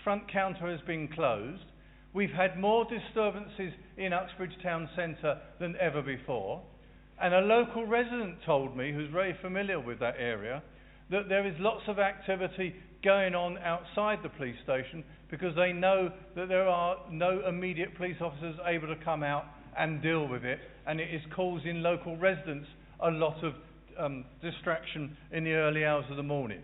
front counter has been closed, we've had more disturbances in Uxbridge town centre than ever before. And a local resident told me, who's very familiar with that area, that there is lots of activity going on outside the police station because they know that there are no immediate police officers able to come out and deal with it, and it is causing local residents a lot of distraction in the early hours of the morning.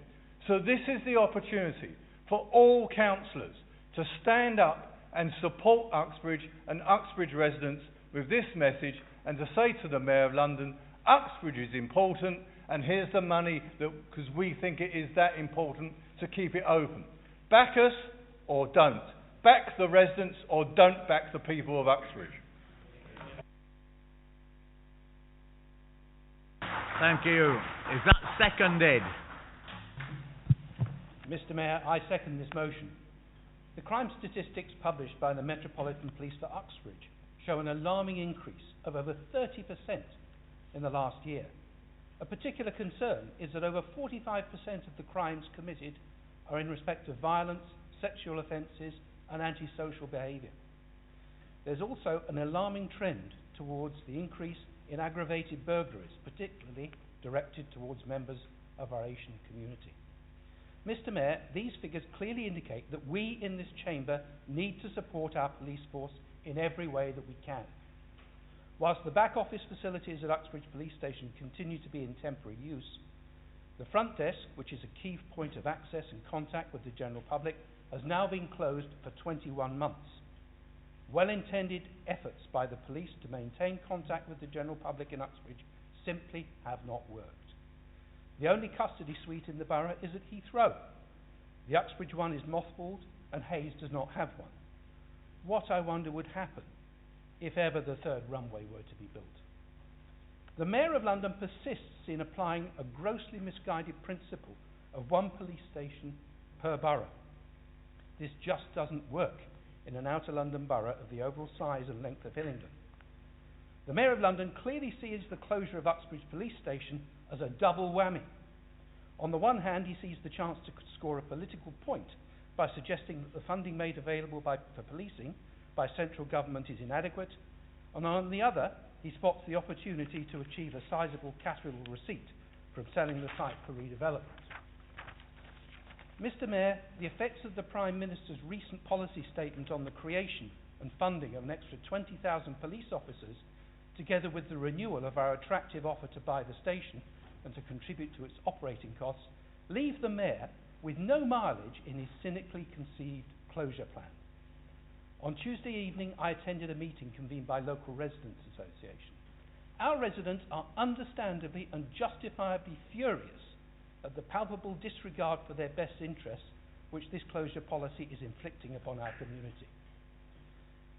So this is the opportunity for all councillors to stand up and support Uxbridge and Uxbridge residents with this message, and to say to the Mayor of London, Uxbridge is important, and here's the money because we think it is that important to keep it open. Back us or don't. Back the residents or don't back the people of Uxbridge.
Thank you. Is that seconded?
Mr. Mayor, I second this motion. The crime statistics published by the Metropolitan Police for Uxbridge show an alarming increase of over 30% in the last year. A particular concern is that over 45% of the crimes committed are in respect of violence, sexual offences and antisocial behaviour. There's also an alarming trend towards the increase in aggravated burglaries, particularly directed towards members of our Asian community. Mr. Mayor, these figures clearly indicate that we in this chamber need to support our police force in every way that we can. Whilst the back office facilities at Uxbridge Police Station continue to be in temporary use, the front desk, which is a key point of access and contact with the general public, has now been closed for 21 months. Well-intended efforts by the police to maintain contact with the general public in Uxbridge simply have not worked. The only custody suite in the borough is at Heathrow. The Uxbridge one is mothballed and Hayes does not have one. What, I wonder, would happen if ever the third runway were to be built? The Mayor of London persists in applying a grossly misguided principle of one police station per borough. This just doesn't work in an outer London borough of the overall size and length of Hillingdon. The Mayor of London clearly sees the closure of Uxbridge Police Station as a double whammy. On the one hand, he sees the chance to score a political point by suggesting that the funding made available for policing by central government is inadequate, and on the other, he spots the opportunity to achieve a sizable capital receipt from selling the site for redevelopment. Mr. Mayor, the effects of the Prime Minister's recent policy statement on the creation and funding of an extra 20,000 police officers, together with the renewal of our attractive offer to buy the station and to contribute to its operating costs, leave the Mayor with no mileage in his cynically conceived closure plan. On Tuesday evening, I attended a meeting convened by local residents' association. Our residents are understandably and justifiably furious at the palpable disregard for their best interests which this closure policy is inflicting upon our community.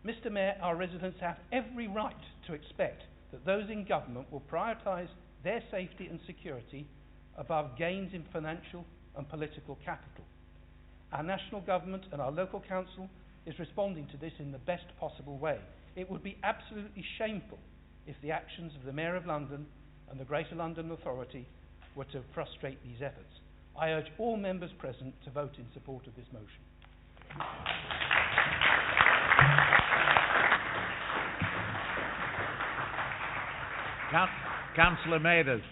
Mr. Mayor, our residents have every right to expect that those in government will prioritise their safety and security above gains in financial and political capital. Our national government and our local council is responding to this in the best possible way,
It would be absolutely shameful if the actions of the Mayor of London and the Greater London Authority were to frustrate these efforts. I urge all members present to vote in support of this motion.
Councillor Mathers.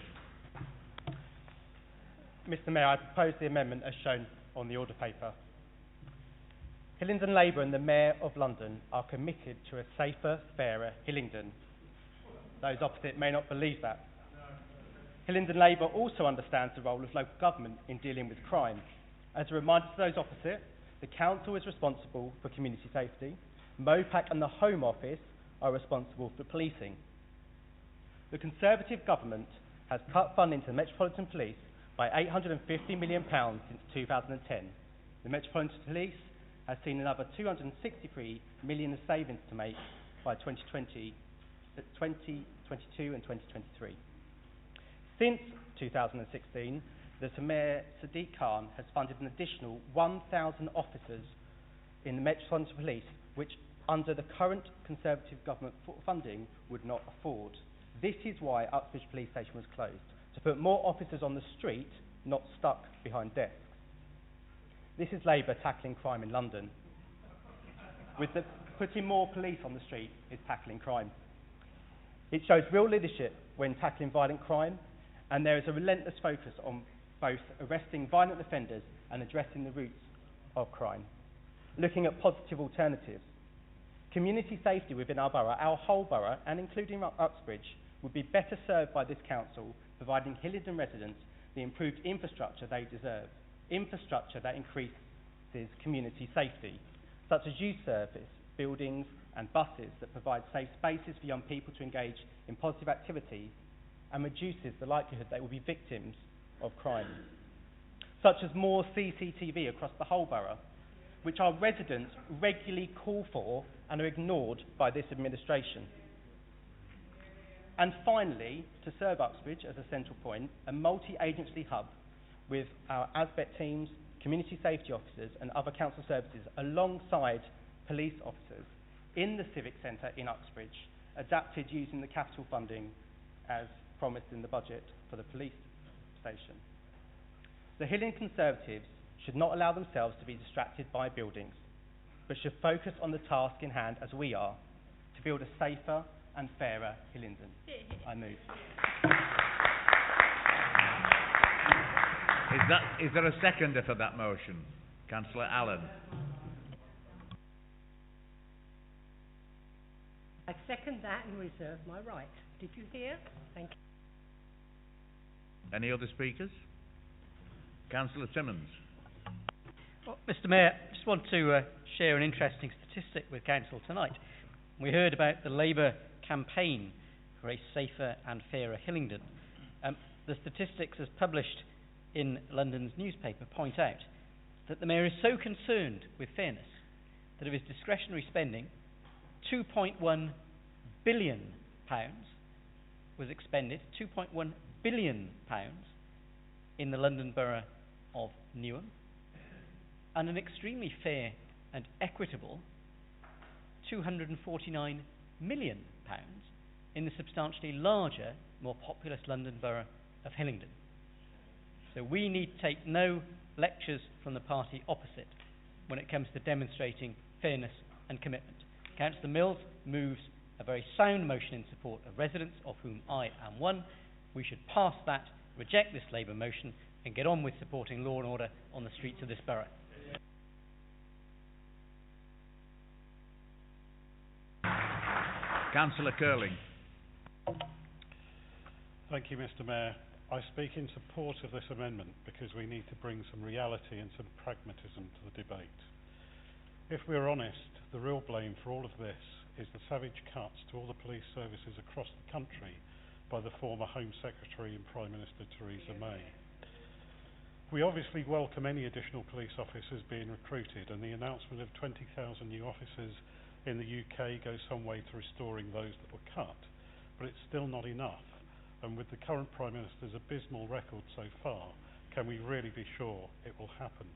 Mr Mayor, I propose the amendment as shown on the order paper. Hillingdon Labour and the Mayor of London are committed to a safer, fairer Hillingdon. Those opposite may not believe that. Hillingdon Labour also understands the role of local government in dealing with crime. As a reminder to those opposite, the council is responsible for community safety. MOPAC and the Home Office are responsible for policing. The Conservative government has cut funding to the Metropolitan Police by £850 million since 2010. The Metropolitan Police has seen another £263 million of savings to make by 2022 and 2023. Since 2016, the Mayor Sadiq Khan has funded an additional 1,000 officers in the Metropolitan Police, which under the current Conservative government funding would not afford. This is why Uxbridge Police Station was closed, to put more officers on the street, not stuck behind desks. This is Labour tackling crime in London. Putting more police on the street is tackling crime. It shows real leadership when tackling violent crime, and there is a relentless focus on both arresting violent offenders and addressing the roots of crime. Looking at positive alternatives. Community safety within our borough, our whole borough, and including Uxbridge, would be better served by this council, providing Hillingdon residents the improved infrastructure they deserve. Infrastructure that increases community safety, such as youth service, buildings and buses that provide safe spaces for young people to engage in positive activities and reduces the likelihood they will be victims of crime. Such as more CCTV across the whole borough, which our residents regularly call for and are ignored by this administration. And finally, to serve Uxbridge as a central point, a multi-agency hub with our ASBET teams, community safety officers and other council services alongside police officers in the Civic Centre in Uxbridge, adapted using the capital funding as promised in the budget for the police station. The Hillingdon Conservatives should not allow themselves to be distracted by buildings, but should focus on the task in hand as we are, to build a safer and fairer Hillingdon. I move.
Is there a seconder for that motion? Councillor Allen.
I second that and reserve my right. Did you hear? Thank you.
Any other speakers? Councillor Simmonds.
Well, Mr Mayor, I just want to share an interesting statistic with Council tonight. We heard about the Labour campaign for a safer and fairer Hillingdon. The statistics as published in London's newspaper point out that the Mayor is so concerned with fairness that of his discretionary spending, £2.1 billion was expended, £2.1 billion in the London Borough of Newham, and an extremely fair and equitable £249 million in the substantially larger, more populous London Borough of Hillingdon. So we need to take no lectures from the party opposite when it comes to demonstrating fairness and commitment. Councillor Mills moves a very sound motion in support of residents, of whom I am one. We should pass that, reject this Labour motion, and get on with supporting law and order on the streets of this borough.
Councillor Curling.
Thank you, Mr Mayor. I speak in support of this amendment because we need to bring some reality and some pragmatism to the debate. If we're honest, the real blame for all of this is the savage cuts to all the police services across the country by the former Home Secretary and Prime Minister Theresa May. We obviously welcome any additional police officers being recruited, and the announcement of 20,000 new officers in the UK goes some way to restoring those that were cut, but it's still not enough. And with the current Prime Minister's abysmal record so far, can we really be sure it will happen?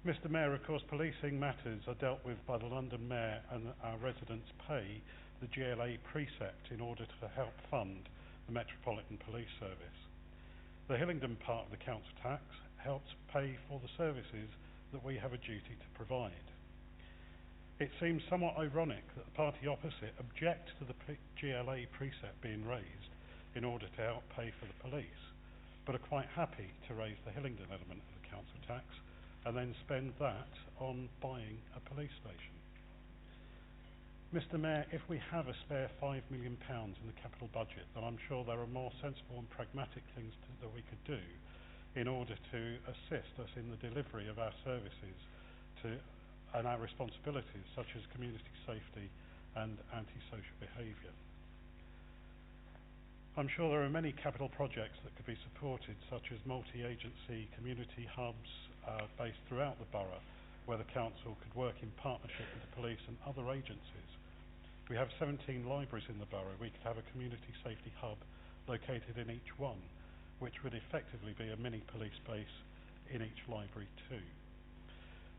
Mr Mayor, of course, policing matters are dealt with by the London Mayor, and our residents pay the GLA precept in order to help fund the Metropolitan Police Service. The Hillingdon part of the council tax helps pay for the services that we have a duty to provide. It seems somewhat ironic that the party opposite object to the GLA precept being raised in order to help pay for the police, but are quite happy to raise the Hillingdon element of the council tax and then spend that on buying a police station. Mr Mayor, if we have a spare £5 million in the capital budget, then I'm sure there are more sensible and pragmatic things that we could do in order to assist us in the delivery of our services and our responsibilities, such as community safety and antisocial behaviour. I'm sure there are many capital projects that could be supported, such as multi-agency community hubs based throughout the borough, where the council could work in partnership with the police and other agencies. We have 17 libraries in the borough. We could have a community safety hub located in each one, which would effectively be a mini police base in each library too.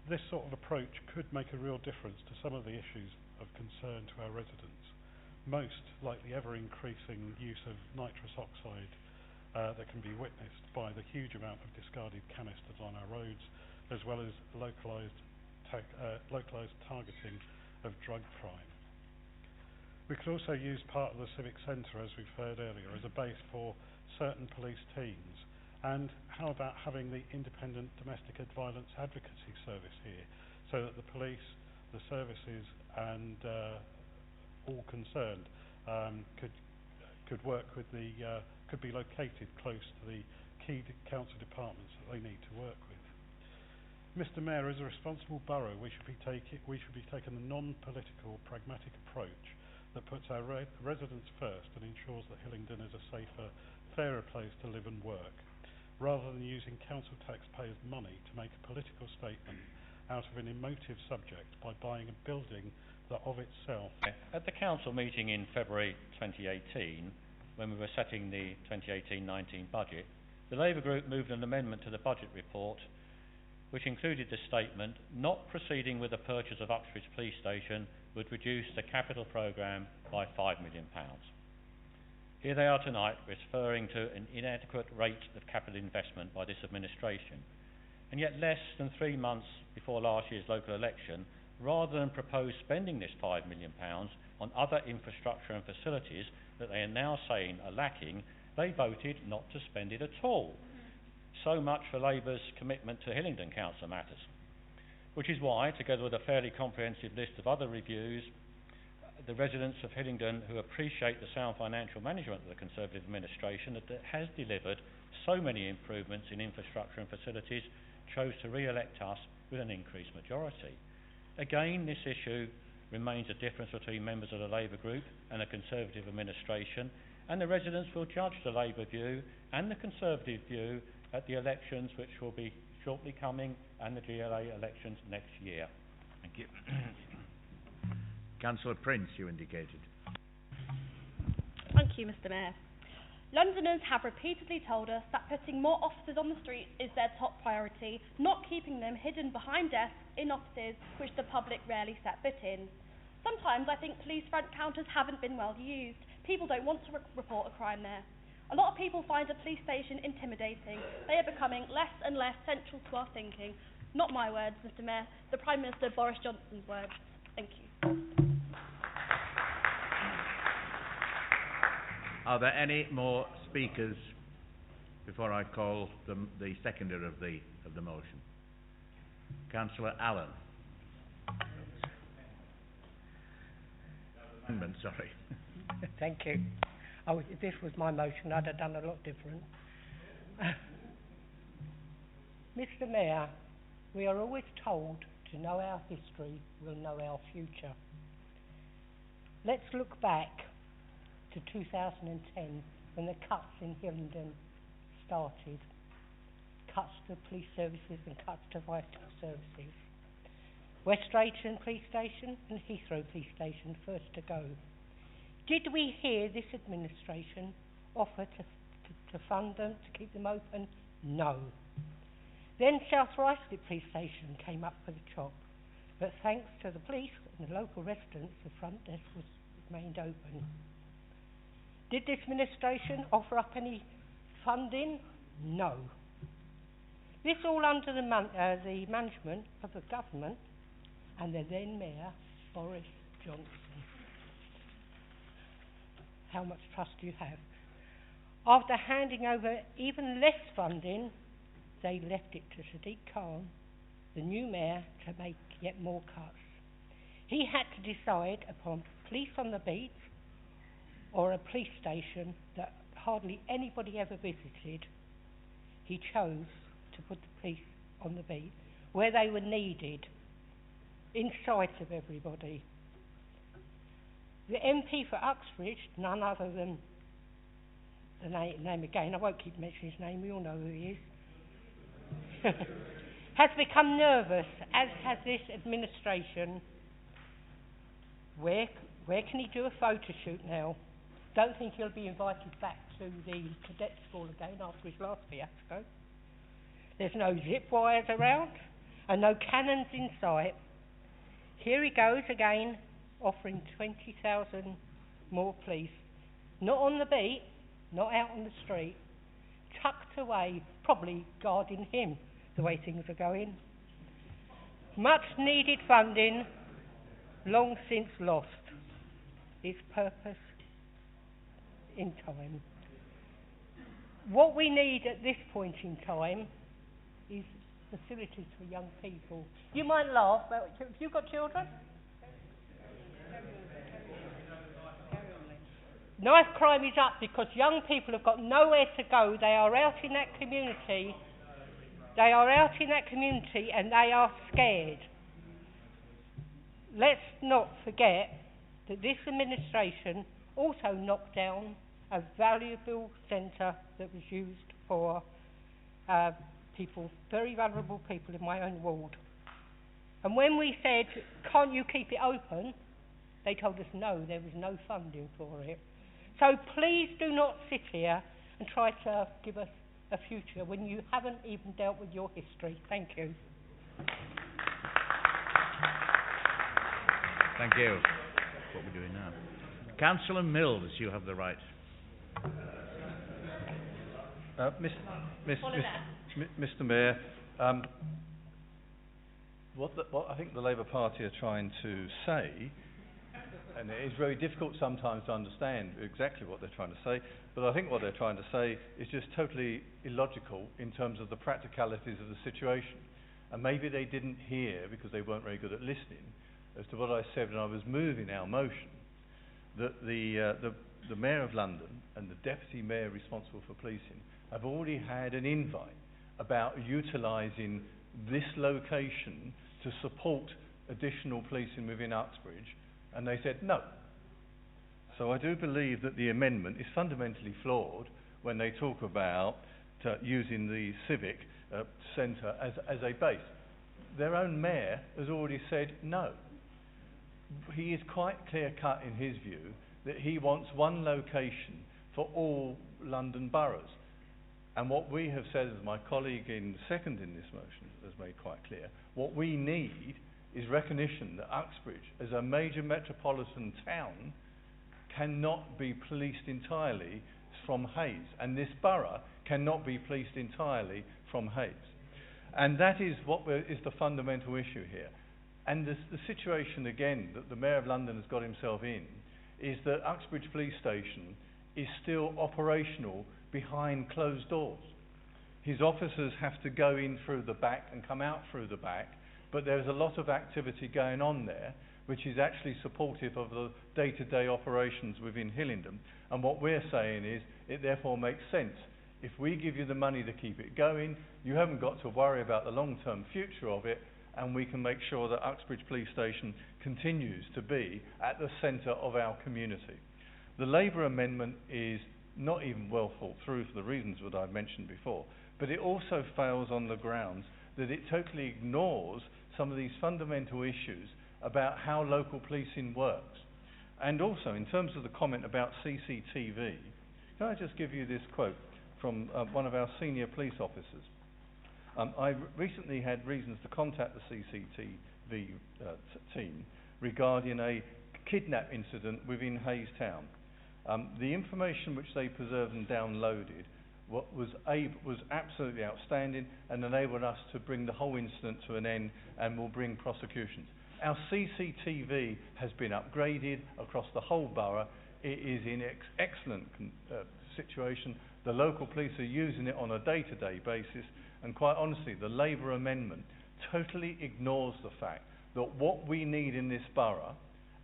This sort of approach could make a real difference to some of the issues of concern to our residents, most like the ever-increasing use of nitrous oxide that can be witnessed by the huge amount of discarded canisters on our roads, as well as localised targeting of drug crime. We could also use part of the Civic Centre, as we've heard earlier, as a base for certain police teams. And how about having the independent domestic violence advocacy service here, so that the police, the services and all concerned could work with could be located close to the key council departments that they need to work with. Mr Mayor, as a responsible borough, we should be taking a non-political, pragmatic approach that puts our residents first and ensures that Hillingdon is a safer, fairer place to live and work, rather than using council taxpayers' money to make a political statement out of an emotive subject by buying a building that of itself...
At the council meeting in February 2018, when we were setting the 2018-19 budget, the Labour group moved an amendment to the budget report which included the statement, not proceeding with the purchase of Uxbridge Police Station would reduce the capital programme by £5 million. Here they are tonight referring to an inadequate rate of capital investment by this administration, and yet less than 3 months before last year's local election, rather than propose spending this £5 million on other infrastructure and facilities that they are now saying are lacking, they voted not to spend it at all. So much for Labour's commitment to Hillingdon Council matters, which is why, together with a fairly comprehensive list of other reviews, the residents of Hillingdon who appreciate the sound financial management of the Conservative administration that has delivered so many improvements in infrastructure and facilities chose to re-elect us with an increased majority. Again, this issue remains a difference between members of the Labour group and the Conservative administration, and the residents will judge the Labour view and the Conservative view at the elections which will be shortly coming, and the GLA elections next year.
Thank you. Councillor Prince, you indicated.
Thank you, Mr Mayor. Londoners have repeatedly told us that putting more officers on the street is their top priority, not keeping them hidden behind desks in offices which the public rarely set foot in. Sometimes I think police front counters haven't been well used. People don't want to report a crime there. A lot of people find a police station intimidating. They are becoming less and less central to our thinking. Not my words, Mr Mayor, the Prime Minister Boris Johnson's words. Thank you.
Are there any more speakers before I call the seconder of the motion? Councillor Allen. Amendment, sorry.
Thank you. If this was my motion, I'd have done a lot different. Mr Mayor, we are always told to know our history, we'll know our future. Let's look back to 2010 when the cuts in Hillingdon started. Cuts to police services and cuts to vital services. West Drayton Police Station and Heathrow Police Station first to go. Did we hear this administration offer to fund them, to keep them open? No. Then South Ruislip Police Station came up for the chop, but thanks to the police and the local residents, the front desk was remained open. Did this administration offer up any funding? No. This all under the management of the government and the then Mayor, Boris Johnson. How much trust do you have? After handing over even less funding, they left it to Sadiq Khan, the new Mayor, to make yet more cuts. He had to decide upon police on the beat or a police station that hardly anybody ever visited. He chose to put the police on the beat, where they were needed, in sight of everybody. The MP for Uxbridge, none other than the name again, I won't keep mentioning his name, we all know who he is, has become nervous, as has this administration. Where can he do a photo shoot now? Don't think he'll be invited back to the cadet school again after his last fiasco. There's no zip wires around and no cannons in sight. Here he goes again, offering 20,000 more police. Not on the beat, not out on the street, tucked away, probably guarding him, the way things are going. Much needed funding, long since lost. Its purpose in time. What we need at this point in time is facilities for young people. You might laugh, but have you got children? Knife crime is up because young people have got nowhere to go. They are out in that community. They are out in that community and they are scared. Let's not forget that this administration also knocked down a valuable centre that was used for people, very vulnerable people in my own ward. And when we said, can't you keep it open? They told us no, there was no funding for it. So please do not sit here and try to give us a future when you haven't even dealt with your history. Thank you.
Thank you. What we're doing now. Councillor Mills, you have the right.
Mr. Mayor, what I think the Labour Party are trying to say, and it is very difficult sometimes to understand exactly what they're trying to say, but I think what they're trying to say is just totally illogical in terms of the practicalities of the situation. And maybe they didn't hear, because they weren't very good at listening, as to what I said when I was moving our motion, that the Mayor of London and the Deputy Mayor responsible for policing have already had an invite about utilising this location to support additional policing within Uxbridge, and they said no. So I do believe that the amendment is fundamentally flawed when they talk about using the civic centre as a base. Their own mayor has already said no. He is quite clear-cut in his view that he wants one location for all London boroughs. And what we have said, as my colleague in second in this motion has made quite clear, what we need is recognition that Uxbridge, as a major metropolitan town, cannot be policed entirely from Hayes, and this borough cannot be policed entirely from Hayes. And that is what is the fundamental issue here. And the situation, again, that the Mayor of London has got himself in, is that Uxbridge Police Station is still operational behind closed doors. His officers have to go in through the back and come out through the back, but there's a lot of activity going on there which is actually supportive of the day-to-day operations within Hillingdon. And what we're saying is it therefore makes sense. If we give you the money to keep it going, you haven't got to worry about the long-term future of it, and we can make sure that Uxbridge Police Station continues to be at the centre of our community. The Labour amendment is not even well thought through for the reasons that I've mentioned before, but it also fails on the grounds that it totally ignores some of these fundamental issues about how local policing works. And also, in terms of the comment about CCTV, can I just give you this quote from one of our senior police officers? I recently had reasons to contact the CCTV team regarding a kidnap incident within Hayes Town. The information which they preserved and downloaded was absolutely outstanding and enabled us to bring the whole incident to an end and will bring prosecutions. Our CCTV has been upgraded across the whole borough. It is in excellent situation. The local police are using it on a day-to-day basis, and quite honestly, the Labour amendment totally ignores the fact that what we need in this borough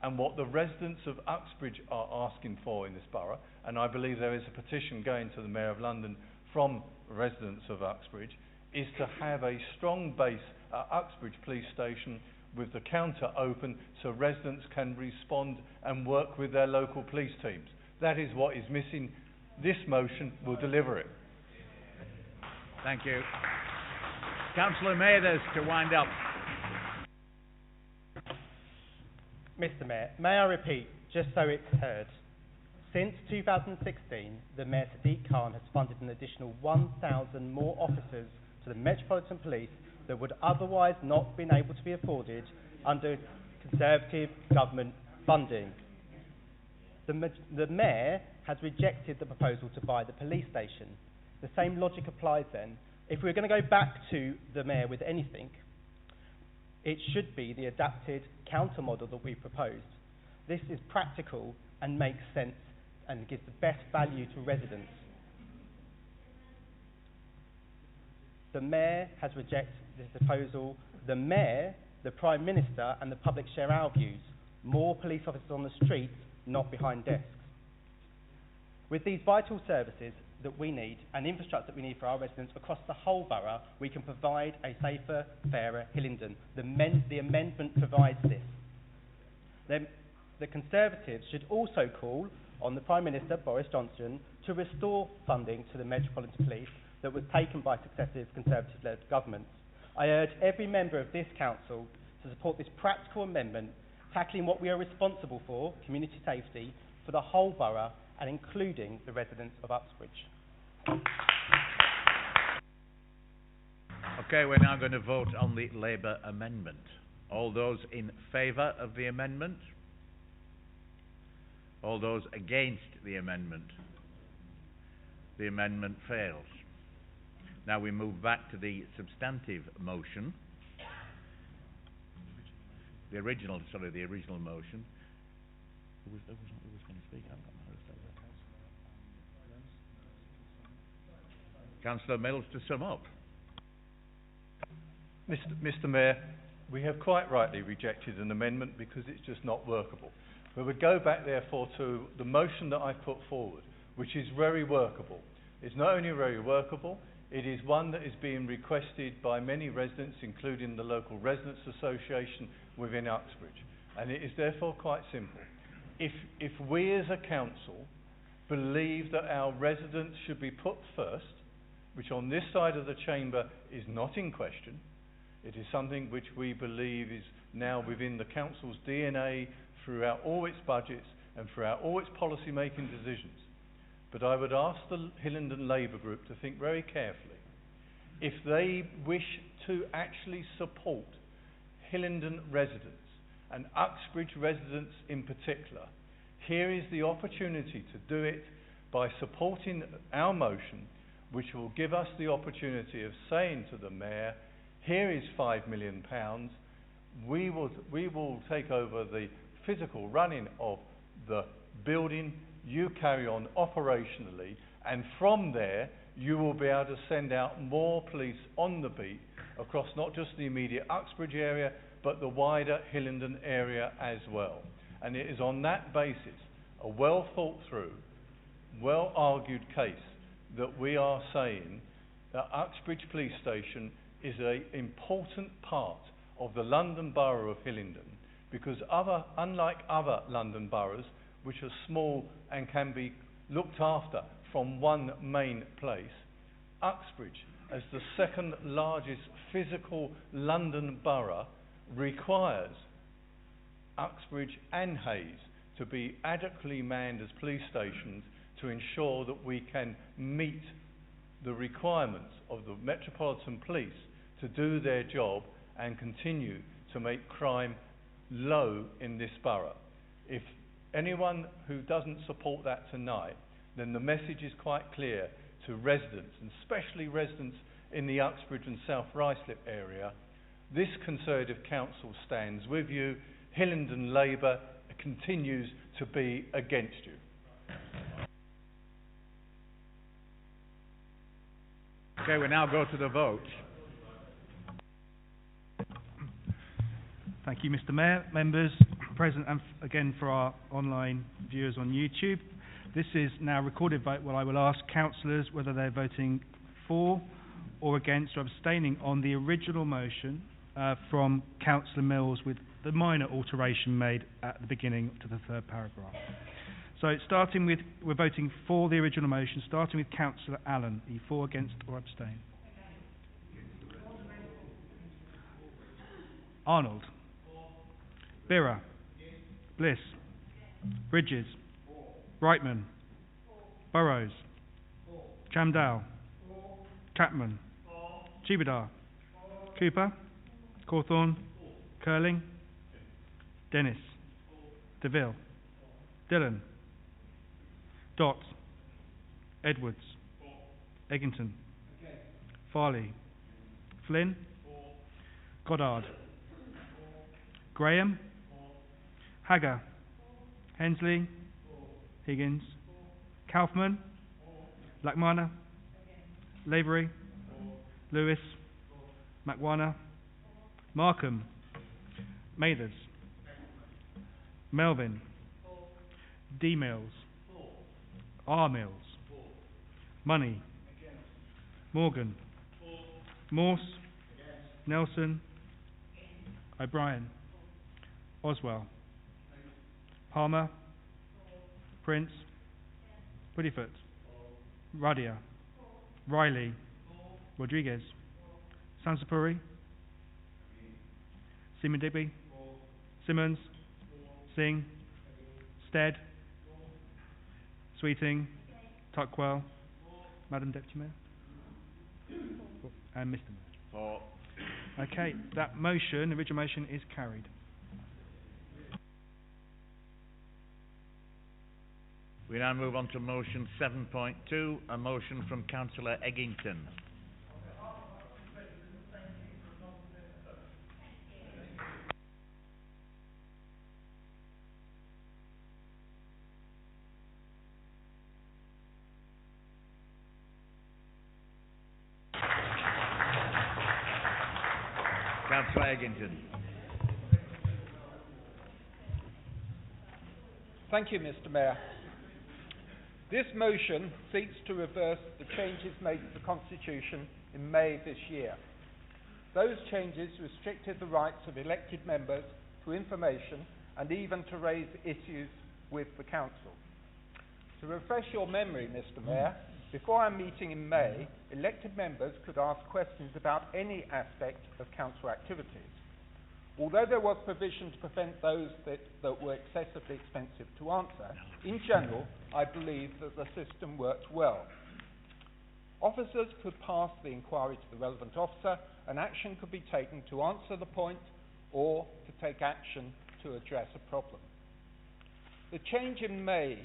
and what the residents of Uxbridge are asking for in this borough, and I believe there is a petition going to the Mayor of London from residents of Uxbridge, is to have a strong base at Uxbridge Police Station with the counter open so residents can respond and work with their local police teams. That is what is missing. This motion will deliver it.
Thank you. Councillor Mathers to wind up.
Mr Mayor, may I repeat, just so it's heard, since 2016, the Mayor Sadiq Khan has funded an additional 1,000 more officers to the Metropolitan Police that would otherwise not been able to be afforded under Conservative government funding. The Mayor has rejected the proposal to buy the police station. The same logic applies then. If we're going to go back to the Mayor with anything, it should be the adapted counter model that we proposed. This is practical and makes sense and gives the best value to residents. The Mayor has rejected this proposal. The Mayor, the Prime Minister and the public share our views. More police officers on the streets, not behind desks. With these vital services that we need and infrastructure that we need for our residents across the whole borough, we can provide a safer, fairer Hillingdon. The amendment provides this. The Conservatives should also call on the Prime Minister, Boris Johnson, to restore funding to the Metropolitan Police that was taken by successive Conservative-led governments. I urge every member of this council to support this practical amendment, tackling what we are responsible for, community safety, for the whole borough and including the residents of Uxbridge.
Okay, we're now going to vote on the Labour amendment. All those in favour of the amendment? All those against the amendment? The amendment fails. Now we move back to the substantive motion. The original motion. Who was going to speak? I've got my list over. Councillor Mills to sum up.
Mr Mayor, we have quite rightly rejected an amendment because it's just not workable. We would go back therefore to the motion that I put forward, which is very workable. It's not only very workable, it is one that is being requested by many residents, including the local residents association within Uxbridge. And it is therefore quite simple. If we as a council believe that our residents should be put first, which on this side of the chamber is not in question, it is something which we believe is now within the council's DNA throughout all its budgets and throughout all its policy making decisions. But I would ask the Hillingdon Labour Group to think very carefully. If they wish to actually support Hillingdon residents and Uxbridge residents in particular, here is the opportunity to do it by supporting our motion, which will give us the opportunity of saying to the Mayor, here is £5 million, we will take over the physical running of the building, you carry on operationally, and from there you will be able to send out more police on the beat across not just the immediate Uxbridge area, but the wider Hillingdon area as well. And it is on that basis, a well thought through, well argued case, that we are saying that Uxbridge Police Station is an important part of the London Borough of Hillingdon, because unlike other London boroughs, which are small and can be looked after from one main place, Uxbridge, as the second largest physical London borough, requires Uxbridge and Hayes to be adequately manned as police stations to ensure that we can meet the requirements of the Metropolitan Police to do their job and continue to make crime low in this borough. If anyone who doesn't support that tonight, then the message is quite clear to residents, and especially residents in the Uxbridge and South Ruislip area. This Conservative Council stands with you. Hillingdon Labour continues to be against you.
Okay, we now go to the vote.
Thank you, Mr. Mayor, members present, and again for our online viewers on YouTube. This is now a recorded vote where I will ask councillors whether they're voting for or against or abstaining on the original motion from Councillor Mills with the minor alteration made at the beginning to the third paragraph. So starting with, we're voting for the original motion, starting with Councillor Allen. Are you for, against or abstain? Arnold. Birra. Bliss. Bridges. Brightman. Burrows. Chamdal. Chapman. Chibadar. Cooper. Cawthorne. Curling. Dennis. DeVille. Dillon. Dott. Edwards. Eginton. Farley. Flynn. Goddard. Graham. Hagger. Hensley. Higgins. Kaufman. Makwana. Lavery. Lewis. Makwana. Markham. Mathers. Melvin. D. Mills. R. Mills. Money. Morgan. Morse. Nelson. O'Brien. Oswell. Palmer. Prince. Puddifoot. Radia. Riley. Rodriguez. Sansapuri. Simondibby. Simmonds. Singh. Stead. Sweeting. Tuckwell. Madam Deputy Mayor. And Mr. Mayor.
For.
Okay, that motion, the original motion, is carried.
We now move on to motion 7.2, a motion from Cllr Eginton. Cllr Eginton.
Thank you, Mr. Mayor. This motion seeks to reverse the changes made to the Constitution in May this year. Those changes restricted the rights of elected members to information and even to raise issues with the Council. To refresh your memory, Mr. Mayor, before our meeting in May, elected members could ask questions about any aspect of Council activities. Although there was provision to prevent those that were excessively expensive to answer, in general, I believe that the system worked well. Officers could pass the inquiry to the relevant officer, and action could be taken to answer the point or to take action to address a problem. The change in May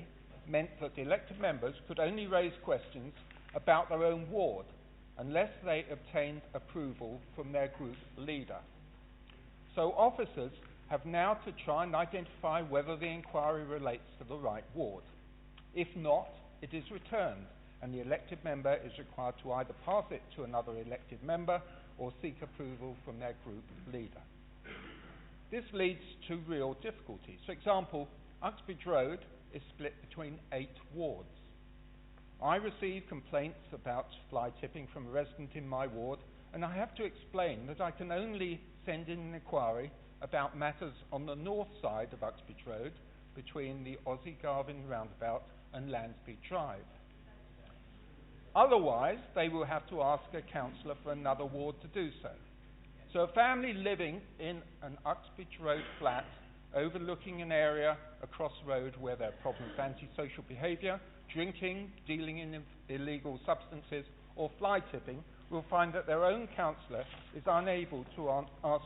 meant that the elected members could only raise questions about their own ward unless they obtained approval from their group leader. So officers have now to try and identify whether the inquiry relates to the right ward. If not, it is returned, and the elected member is required to either pass it to another elected member or seek approval from their group leader. This leads to real difficulties. For example, Uxbridge Road is split between 8 wards. I receive complaints about fly tipping from a resident in my ward, and I have to explain that I can only send in an inquiry about matters on the north side of Uxbridge Road between the Aussie Garvin roundabout and Lansby Drive. Otherwise, they will have to ask a councillor for another ward to do so. So a family living in an Uxbridge Road flat overlooking an area across the road where there are problems of antisocial behaviour, drinking, dealing in illegal substances, or fly tipping will find that their own councillor is unable to ask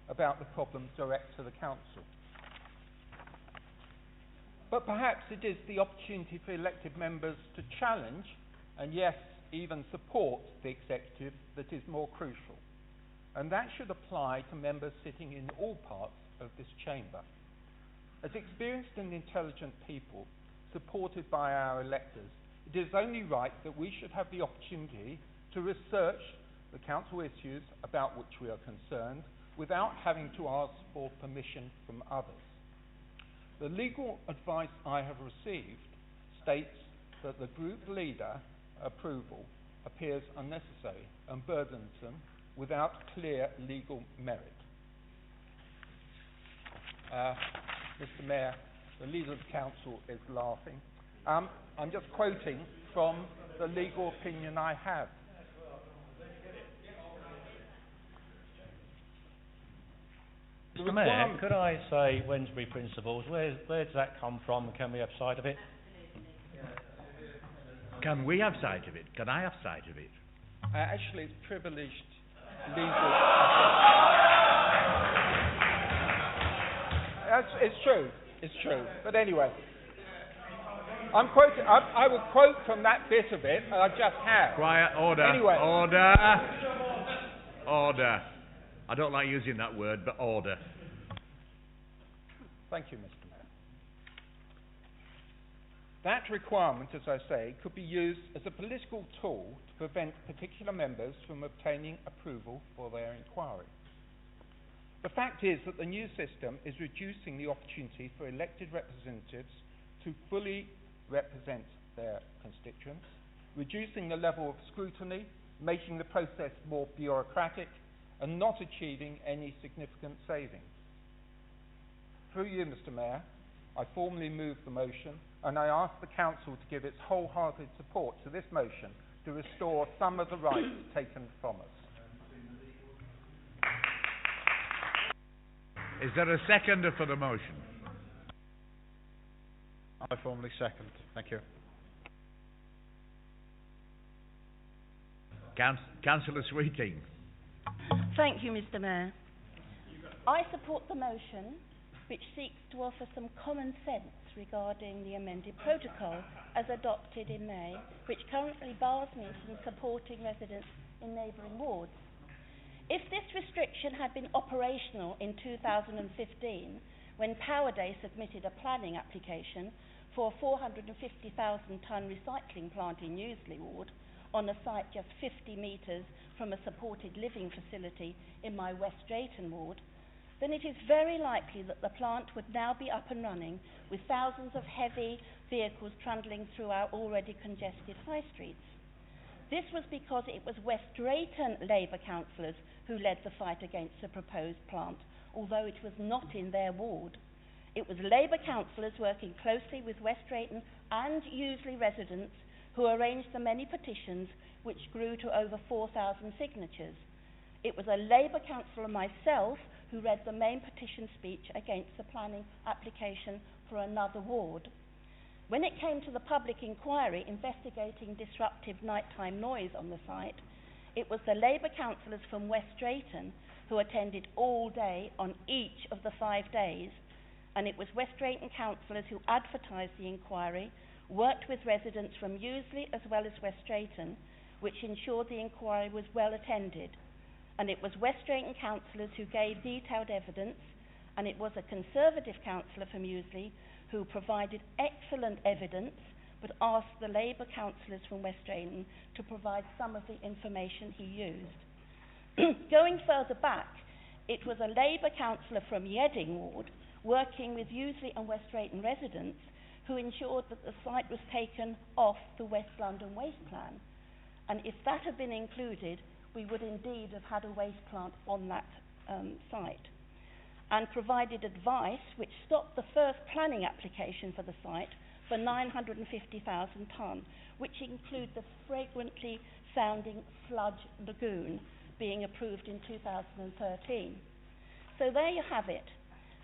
about the problem direct to the council. But perhaps it is the opportunity for elected members to challenge, and yes, even support the executive that is more crucial. And that should apply to members sitting in all parts of this chamber. As experienced and intelligent people, supported by our electors, it is only right that we should have the opportunity to research the council issues about which we are concerned without having to ask for permission from others. The legal advice I have received states that the group leader approval appears unnecessary and burdensome without clear legal merit. Mr. Mayor, the leader of the council is laughing. I'm just quoting from the legal opinion I have.
Mr. Mayor, could I say Wednesbury Principles? Where does that come from? Can we have sight of it?
Can we have sight of it? Can I have sight of it?
Actually, it's privileged legal. It's true. It's true. But anyway, I'm quoting. I will quote from that bit of it. I just have.
Quiet. Order.
Anyway.
Order. Order. I don't like using that word, but order.
Thank you, Mr. Mayor. That requirement, as I say, could be used as a political tool to prevent particular members from obtaining approval for their inquiry. The fact is that the new system is reducing the opportunity for elected representatives to fully represent their constituents, reducing the level of scrutiny, making the process more bureaucratic, and not achieving any significant savings. Through you, Mr. Mayor, I formally move the motion, and I ask the Council to give its wholehearted support to this motion to restore some of the rights taken from us.
Is there a seconder for the motion?
I formally second. Thank you.
Councillor Sweeting.
Thank you, Mr. Mayor.
I support the motion which seeks to offer some common sense regarding the amended protocol as adopted in May, which currently bars me from supporting residents in neighbouring wards. If this restriction had been operational in 2015, when Powerday submitted a planning application for a 450,000-tonne recycling plant in Newsley Ward on a site just 50 metres from a supported living facility in my West Drayton ward, then it is very likely that the plant would now be up and running with thousands of heavy vehicles trundling through our already congested high streets. This was because it was West Drayton Labour councillors who led the fight against the proposed plant, although it was not in their ward. It was Labour councillors working closely with West Drayton and Useley residents who arranged the many petitions which grew to over 4,000 signatures. It was a Labour councillor myself who read the main petition speech against the planning application for another ward. When it came to the public inquiry investigating disruptive nighttime noise on the site, it was the Labour councillors from West Drayton who attended all day on each of the 5 days, and it was West Drayton councillors who advertised the inquiry, worked with residents from Useley as well as West Drayton, which ensured the inquiry was well attended. And it was West Drayton councillors who gave detailed evidence, and it was a Conservative councillor from Useley who provided excellent evidence but asked the Labour councillors from West Drayton to provide some of the information he used. Going further back, it was a Labour councillor from Yedding Ward working with Useley and West Drayton residents who ensured that the site was taken off the West London Waste Plan. And if that had been included, we would indeed have had a waste plant on that site, and provided advice which stopped the first planning application for the site for 950,000 tonne, which include the fragrantly sounding sludge lagoon being approved in 2013. So there you have it.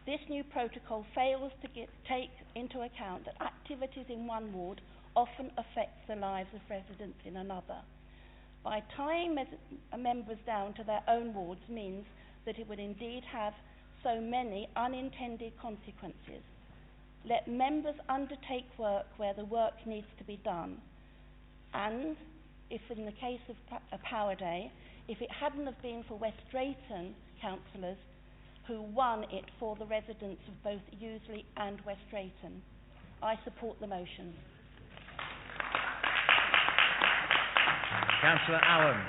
This new protocol fails to take into account that activities in one ward
often affects the lives of residents in another. By tying members down to their own wards means that it would indeed have so many unintended consequences. Let members undertake work where the work needs to be done. And if in the case of a power day, if it hadn't have been for West Drayton councillors who won it for the residents of both Useley and West Drayton, I support the motion.
Councillor Allen.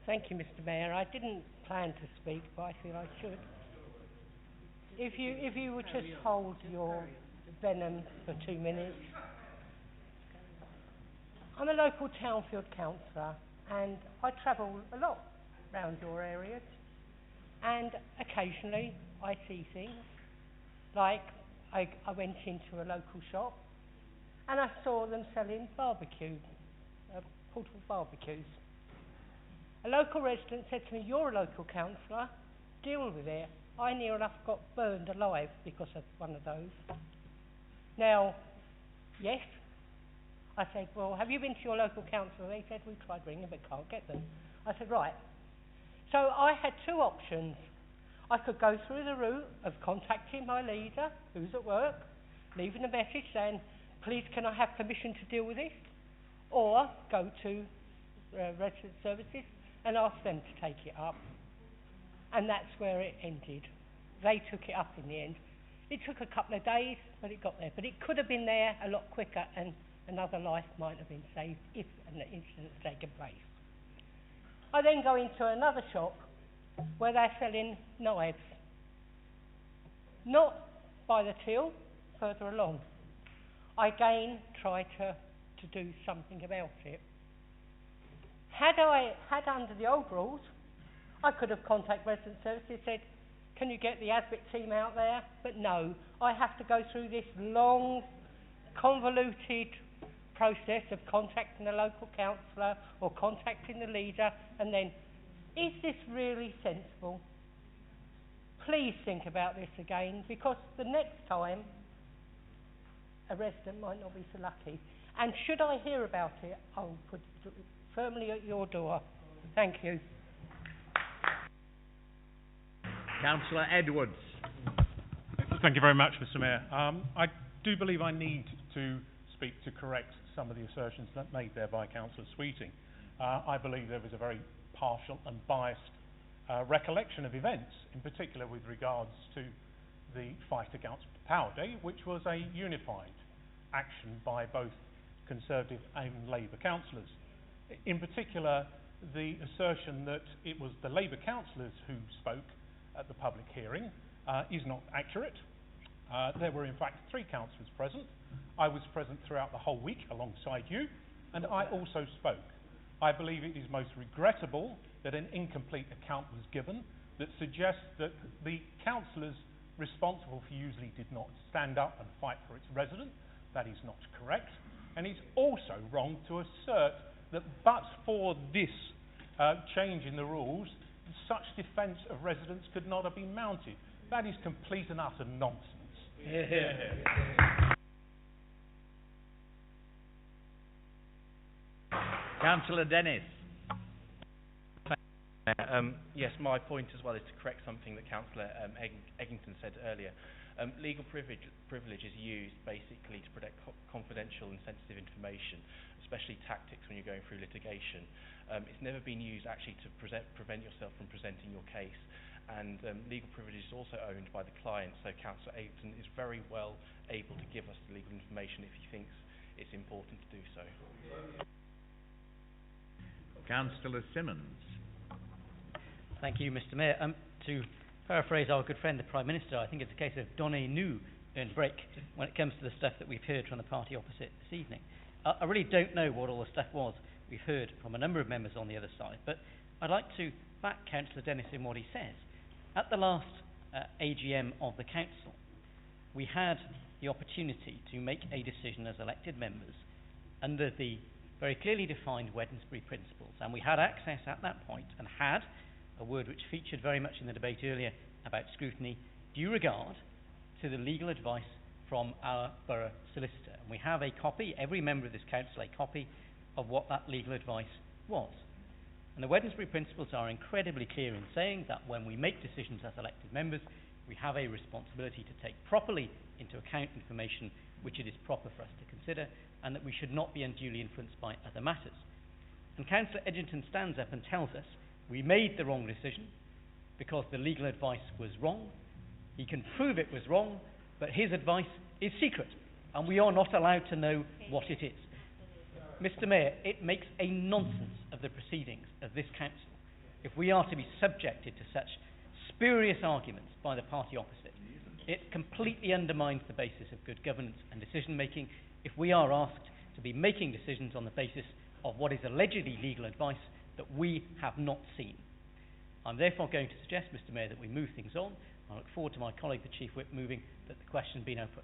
Thank you, Mr. Mayor. I didn't plan to speak, but I feel I should. If you would just hold your venom for 2 minutes. I'm a local Townfield councillor, and I travel a lot around your areas, and occasionally I see things like I went into a local shop and I saw them selling barbecue, portable barbecues. A local resident said to me, "You're a local councillor, deal with it." I near enough got burned alive because of one of those. Now, yes, I said, "Well, have you been to your local council?" They said, "We tried ringing but can't get them." I said, "Right." So I had two options. I could go through the route of contacting my leader, who's at work, leaving a message saying, "Please, can I have permission to deal with this?" Or go to resident services and ask them to take it up. And that's where it ended. They took it up in the end. It took a couple of days, but it got there. But it could have been there a lot quicker, and another life might have been saved if an incident had taken place. I then go into another shop where they're selling knives. Not by the till, further along. I again try to do something about it. Had I had under the old rules, I could have contacted resident services, said, "Can you get the ASBIT team out there?" But no, I have to go through this long, convoluted process of contacting the local councillor or contacting the leader, and then, is this really sensible? Please think about this again, because the next time a resident might not be so lucky. And should I hear about it, I'll put it firmly at your door. Thank you.
Councillor Edwards.
Thank you very much, Mr. Mayor. I do believe I need to speak to correct some of the assertions that made there by Councillor Sweeting. I believe there was a very partial and biased recollection of events, in particular with regards to the fight against Power Day, which was a unified action by both Conservative and Labour councillors. In particular, the assertion that it was the Labour councillors who spoke at the public hearing is not accurate. There were in fact 3 councillors present. I was present throughout the whole week alongside you, and I also spoke. I believe it is most regrettable that an incomplete account was given that suggests that the councillors responsible for Useley did not stand up and fight for its resident. That is not correct. And it's also wrong to assert that but for this change in the rules, such defence of residents could not have been mounted. That is complete and utter nonsense.
Councillor Dennis.
Yes, my point as well is to correct something that Councillor Eginton said earlier. Legal privilege is used basically to protect confidential and sensitive information, especially tactics when you're going through litigation. It's never been used actually to prevent yourself from presenting your case, and legal privilege is also owned by the client, so Councillor Eginton is very well able to give us the legal information if he thinks it's important to do so.
Councillor Simmonds.
Thank you, Mr. Mayor. To paraphrase our good friend, the Prime Minister, I think it's a case of donnez-nous un break when it comes to the stuff that we've heard from the party opposite this evening. I really don't know what all the stuff was we've heard from a number of members on the other side, but I'd like to back Councillor Dennis in what he says. At the last AGM of the Council, we had the opportunity to make a decision as elected members under the very clearly defined Wednesbury principles, and we had access at that point and had a word which featured very much in the debate earlier about scrutiny, due regard to the legal advice from our borough solicitor. And we have a copy, every member of this council, a copy of what that legal advice was. And the Wednesbury principles are incredibly clear in saying that when we make decisions as elected members, we have a responsibility to take properly into account information which it is proper for us to consider, and that we should not be unduly influenced by other matters. And Cllr Eginton stands up and tells us we made the wrong decision because the legal advice was wrong. He can prove it was wrong, but his advice is secret, and we are not allowed to know what it is. Mr. Mayor, it makes a nonsense of the proceedings of this council if we are to be subjected to such spurious arguments by the party opposite. It completely undermines the basis of good governance and decision making if we are asked to be making decisions on the basis of what is allegedly legal advice that we have not seen. I'm therefore going to suggest, Mr. Mayor, that we move things on. I look forward to my colleague, the Chief Whip, moving that the question be now put.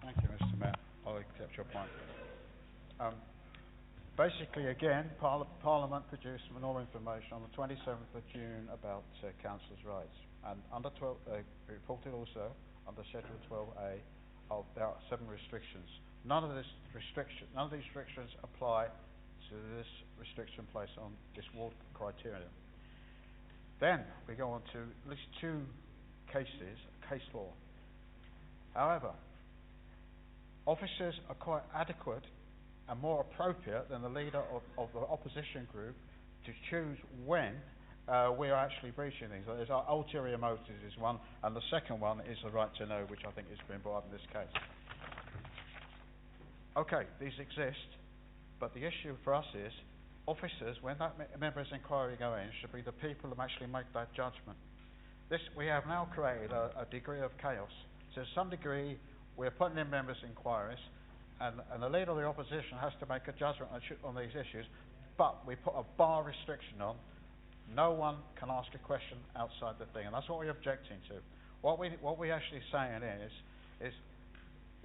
Thank you, Mr. Mayor. I'll accept your point. Basically, again, Parliament produced more information on the 27th of June about councillors' rights. And under 12, reported also under Schedule 12A there are 7 restrictions. None of these restrictions apply to this restriction placed on this ward criteria. Then we go on to at least 2 cases, case law. However, officers are quite adequate and more appropriate than the leader of the opposition group to choose when we are actually breaching things. There's our ulterior motives is one, and the second one is the right to know, which I think has been brought up in this case. Okay, these exist, but the issue for us is officers, when that members' inquiry go in, should be the people who actually make that judgment. We have now created a degree of chaos. To some degree, we're putting in members' inquiries, and the leader of the opposition has to make a judgment on these issues, but we put a bar restriction on. No one can ask a question outside the thing, and that's what we're objecting to. What we're actually saying is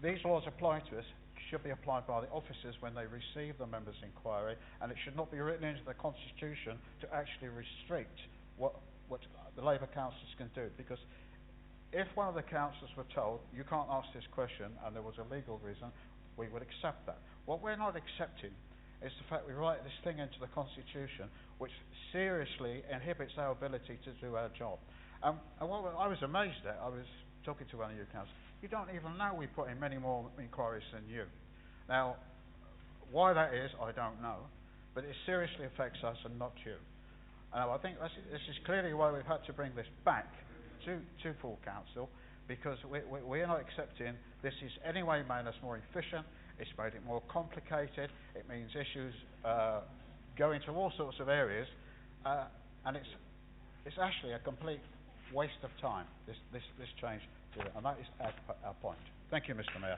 these laws apply to us, should be applied by the officers when they receive the members' inquiry, and it should not be written into the Constitution to actually restrict what the Labour councillors can do. Because if one of the councillors were told, you can't ask this question, and there was a legal reason, we would accept that. What we're not accepting is the fact we write this thing into the Constitution which seriously inhibits our ability to do our job. And what I was amazed at, I was talking to one of you councillors, you don't even know we put in many more inquiries than you. Now, why that is, I don't know, but it seriously affects us and not you. And I think this is clearly why we've had to bring this back to full council, because we're not accepting this is anyway made us more efficient, it's made it more complicated, it means issues go into all sorts of areas, and it's actually a complete waste of time, this change to it, and that is our point. Thank you, Mr. Mayor.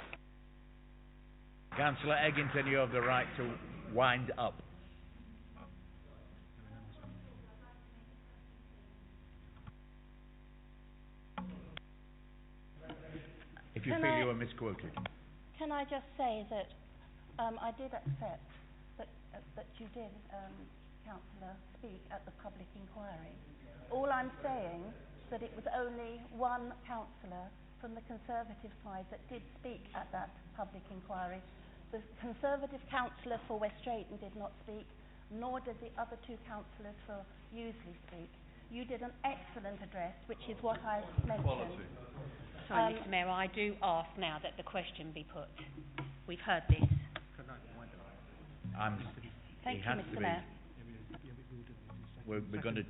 Councillor Eginton, you have the right to wind up. If you feel you were misquoted.
Can I just say that I did accept that you did, Councillor, speak at the public inquiry. All I'm saying is that it was only one councillor from the Conservative side that did speak at that public inquiry. The Conservative councillor for West Drayton did not speak, nor did the other 2 councillors for Useley speak. You did an excellent address, which is what I mentioned.
Sorry, Mr. Mayor, I do ask now that the question be put. We've heard this.
Thank you, Mr. Mayor.
We're going to.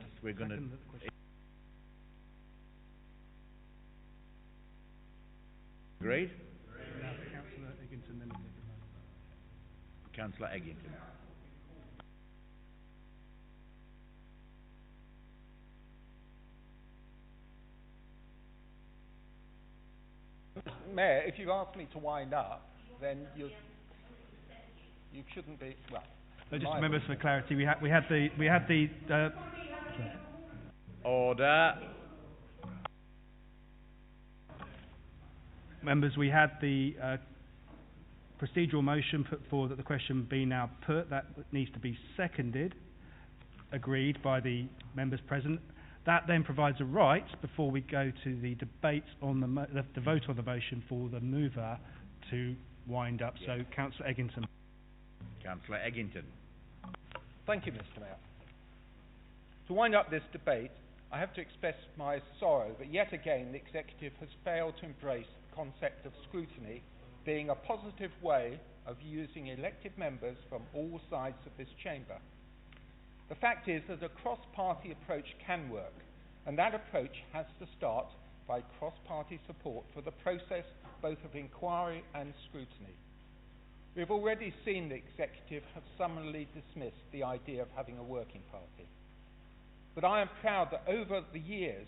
Agreed?
Councillor Eginton, then
Councillor Eginton.
Mayor, if you ask me to wind up, then you shouldn't be. Well,
just remember for clarity, we had the
order.
Members, we had the procedural motion put forward that the question be now put. That needs to be seconded, agreed by the members present. That then provides a right, before we go to the debate on the vote on the motion, for the mover to wind up. So, Councillor Eginton.
Cllr Eginton.
Thank you, Mr. Mayor. To wind up this debate, I have to express my sorrow that yet again the Executive has failed to embrace the concept of scrutiny being a positive way of using elected members from all sides of this chamber. The fact is that a cross-party approach can work, and that approach has to start by cross-party support for the process both of inquiry and scrutiny. We have already seen the Executive have summarily dismissed the idea of having a working party. But I am proud that over the years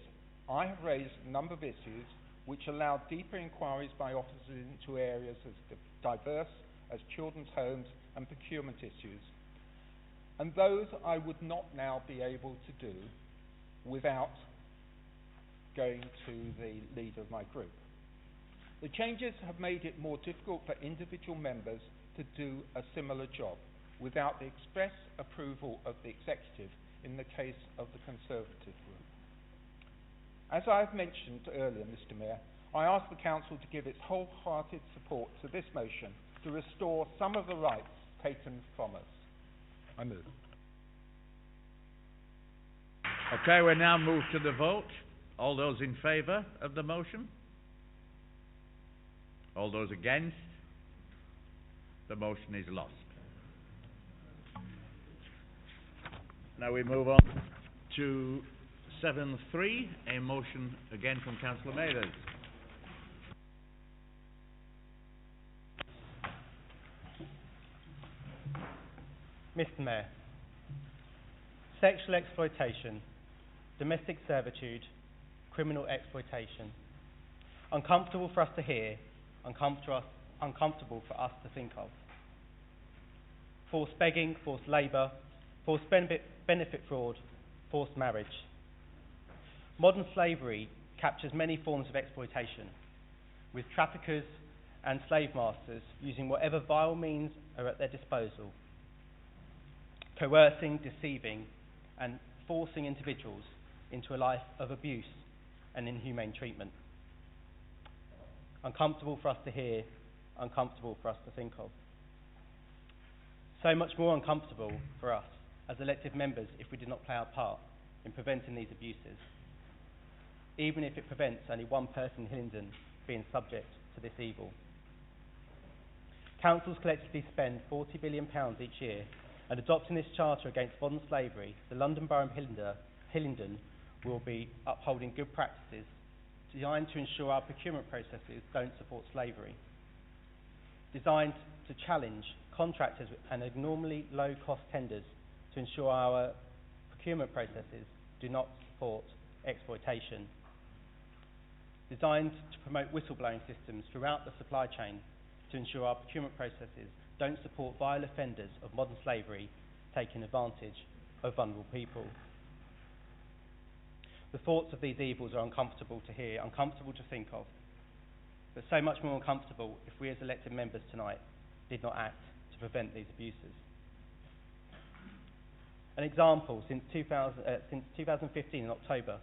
I have raised a number of issues which allow deeper inquiries by officers into areas as diverse as children's homes and procurement issues, and those I would not now be able to do without going to the leader of my group. The changes have made it more difficult for individual members to do a similar job without the express approval of the Executive in the case of the Conservative group. As I have mentioned earlier, Mr. Mayor, I ask the Council to give its wholehearted support to this motion to restore some of the rights taken from us. I move.
Okay, we now move to the vote. All those in favour of the motion? All those against? The motion is lost. Now we move on to 7.3, a motion again from Councillor Mathers.
Mr. Mayor, sexual exploitation, domestic servitude, criminal exploitation. Uncomfortable for us to hear, uncomfortable for us to think of. Forced begging, forced labour, forced benefit fraud, forced marriage. Modern slavery captures many forms of exploitation, with traffickers and slave masters using whatever vile means are at their disposal, coercing, deceiving, and forcing individuals into a life of abuse and inhumane treatment. Uncomfortable for us to hear, uncomfortable for us to think of. So much more uncomfortable for us as elected members if we did not play our part in preventing these abuses, even if it prevents only one person in Hillingdon being subject to this evil. Councils collectively spend £40 billion each year, and adopting this charter against modern slavery, the London Borough of Hillingdon will be upholding good practices designed to ensure our procurement processes don't support slavery, designed to challenge contractors and abnormally low-cost tenders to ensure our procurement processes do not support exploitation, designed to promote whistleblowing systems throughout the supply chain to ensure our procurement processes don't support vile offenders of modern slavery taking advantage of vulnerable people. The thoughts of these evils are uncomfortable to hear, uncomfortable to think of, but so much more uncomfortable if we as elected members tonight did not act to prevent these abuses. An example, since 2015 in October,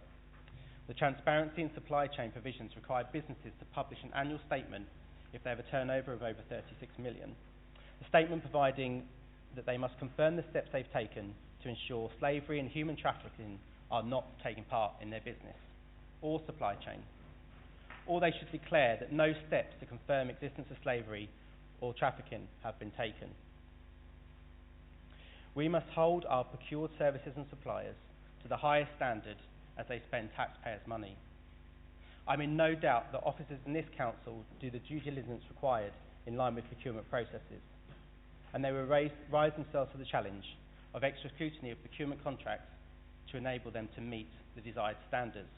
the transparency and supply chain provisions require businesses to publish an annual statement if they have a turnover of over 36 million. A statement providing that they must confirm the steps they've taken to ensure slavery and human trafficking are not taking part in their business or supply chain. Or they should declare that no steps to confirm existence of slavery or trafficking have been taken. We must hold our procured services and suppliers to the highest standard as they spend taxpayers' money. I'm in no doubt that officers in this council do the due diligence required in line with procurement processes, and they will rise themselves to the challenge of extra scrutiny of procurement contracts to enable them to meet the desired standards.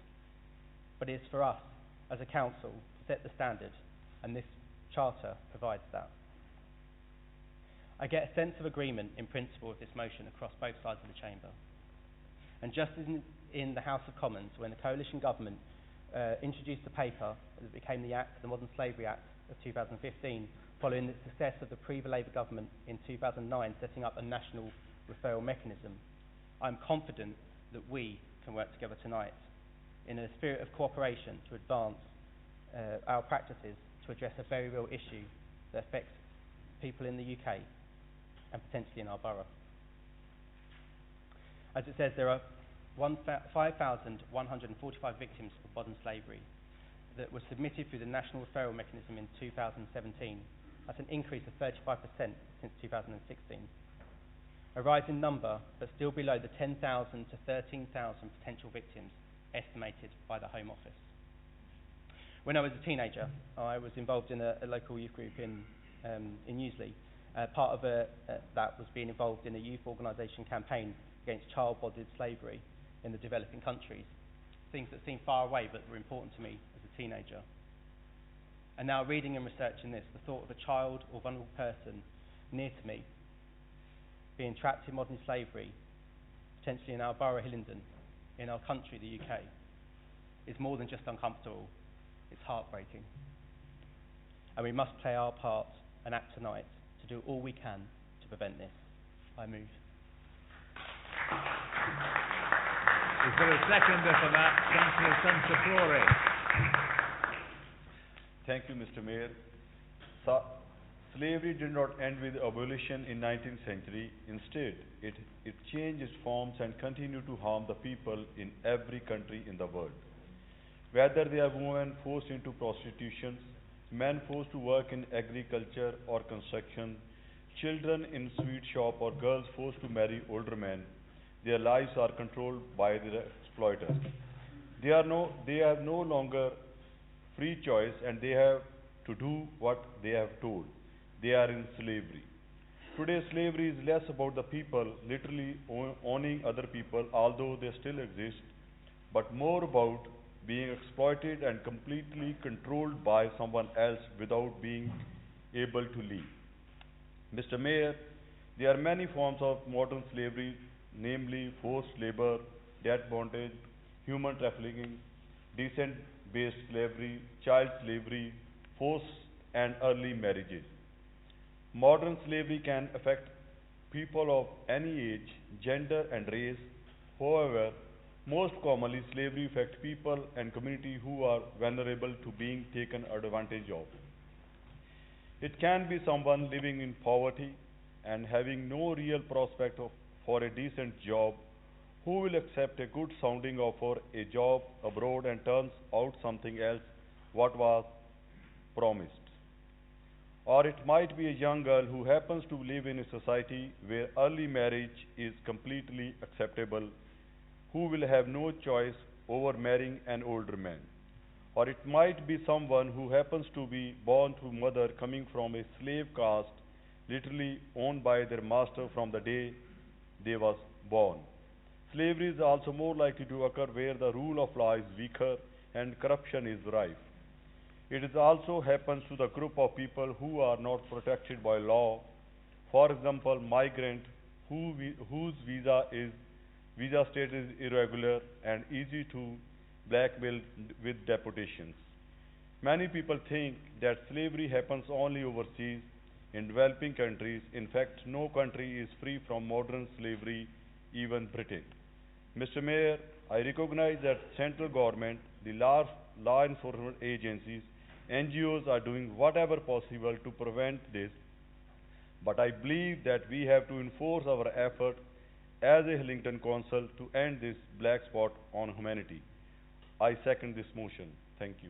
But it is for us as a council to set the standard, and this charter provides that. I get a sense of agreement in principle with this motion across both sides of the chamber. And just as in the House of Commons, when the coalition government introduced the paper that became the Act, the Modern Slavery Act of 2015, following the success of the pre-Labour government in 2009 setting up a national referral mechanism. I am confident that we can work together tonight in a spirit of cooperation to advance our practices to address a very real issue that affects people in the UK and potentially in our borough. As it says, there are 5,145 victims of modern slavery that were submitted through the National Referral Mechanism in 2017. That's an increase of 35% since 2016. A rising number, but still below the 10,000 to 13,000 potential victims estimated by the Home Office. When I was a teenager, I was involved in a local youth group in Newsley. Part of that was being involved in a youth organisation campaign against child-bonded slavery in the developing countries. Things that seemed far away but were important to me as a teenager. And now reading and researching this, the thought of a child or vulnerable person near to me being trapped in modern slavery, potentially in our borough, Hillingdon, in our country, the UK, is more than just uncomfortable, it's heartbreaking. And we must play our part and act tonight to do all we can to prevent this. I move.
Is there a seconder for that? Councillor Cllr.
Thank you, Mr. Mayor. Slavery did not end with abolition in 19th century. Instead, it changed its forms and continued to harm the people in every country in the world. Whether they are women forced into prostitution, men forced to work in agriculture or construction, children in sweet shop, or girls forced to marry older men, their lives are controlled by their exploiters. They have no longer free choice, and they have to do what they have told. They are in slavery. Today, slavery is less about the people literally owning other people, although they still exist, but more about being exploited and completely controlled by someone else without being able to leave. Mr. Mayor, there are many forms of modern slavery, namely forced labor, debt bondage, human trafficking, descent-based slavery, child slavery, forced and early marriages. Modern slavery can affect people of any age, gender and race. However, most commonly slavery affects people and communities who are vulnerable to being taken advantage of. It can be someone living in poverty and having no real prospect for a decent job, who will accept a good sounding offer, a job abroad, and turns out something else what was promised. Or it might be a young girl who happens to live in a society where early marriage is completely acceptable, who will have no choice over marrying an older man. Or it might be someone who happens to be born to mother coming from a slave caste, literally owned by their master from the day they was born. Slavery is also more likely to occur where the rule of law is weaker and corruption is rife. It also happens to the group of people who are not protected by law. For example, migrant whose visa status is irregular and easy to blackmail with deportations. Many people think that slavery happens only overseas in developing countries. In fact, no country is free from modern slavery, even Britain. Mr. Mayor, I recognize that central government, the law enforcement agencies, NGOs are doing whatever possible to prevent this, but I believe that we have to enforce our effort as a Hillingdon Council to end this black spot on humanity. I second this motion. Thank you.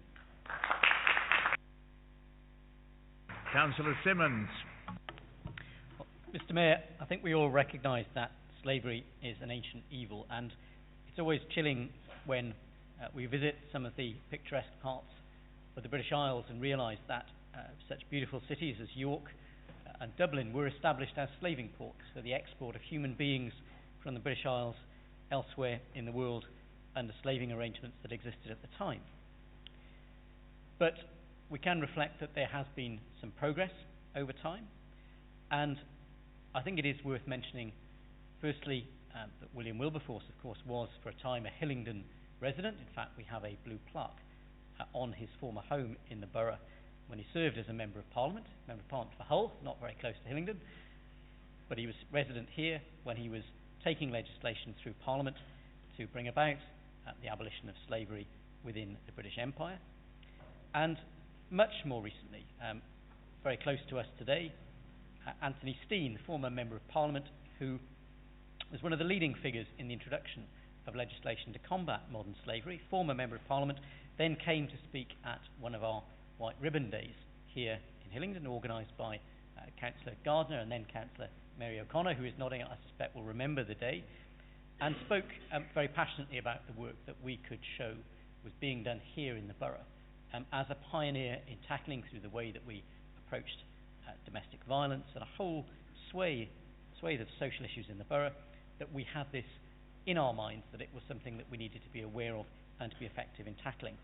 Councillor Simmonds.
Mr. Mayor, I think we all recognise that slavery is an ancient evil, and it's always chilling when we visit some of the picturesque parts of the British Isles and realise that such beautiful cities as York and Dublin were established as slaving ports for the export of human beings from the British Isles elsewhere in the world under slaving arrangements that existed at the time. But we can reflect that there has been some progress over time, and I think it is worth mentioning, firstly, that William Wilberforce, of course, was for a time a Hillingdon resident. In fact, we have a blue plaque on his former home in the borough, when he served as a Member of Parliament for Hull, not very close to Hillingdon, but he was resident here when he was taking legislation through Parliament to bring about the abolition of slavery within the British Empire. And much more recently, very close to us today, Anthony Steen, the former Member of Parliament, who was one of the leading figures in the introduction of legislation to combat modern slavery, former Member of Parliament, then came to speak at one of our White Ribbon Days here in Hillingdon, organised by Councillor Gardner and then Councillor Mary O'Connor, who is nodding, I suspect will remember the day, and spoke very passionately about the work that we could show was being done here in the borough as a pioneer in tackling through the way that we approached domestic violence and a whole swathe of social issues in the borough, that we had this in our minds, that it was something that we needed to be aware of and to be effective in tackling.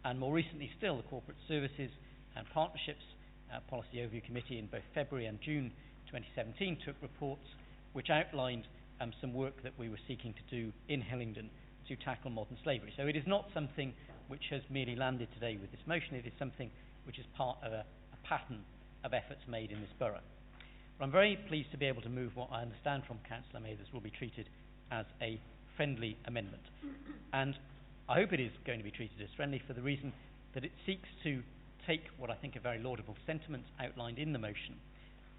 And more recently still, the Corporate Services and Partnerships Policy Overview Committee in both February and June 2017 took reports which outlined some work that we were seeking to do in Hillingdon to tackle modern slavery. So it is not something which has merely landed today with this motion, it is something which is part of a pattern of efforts made in this borough. But I'm very pleased to be able to move what I understand from Councillor Mathers will be treated as a friendly amendment. And I hope it is going to be treated as friendly for the reason that it seeks to take what I think are very laudable sentiments outlined in the motion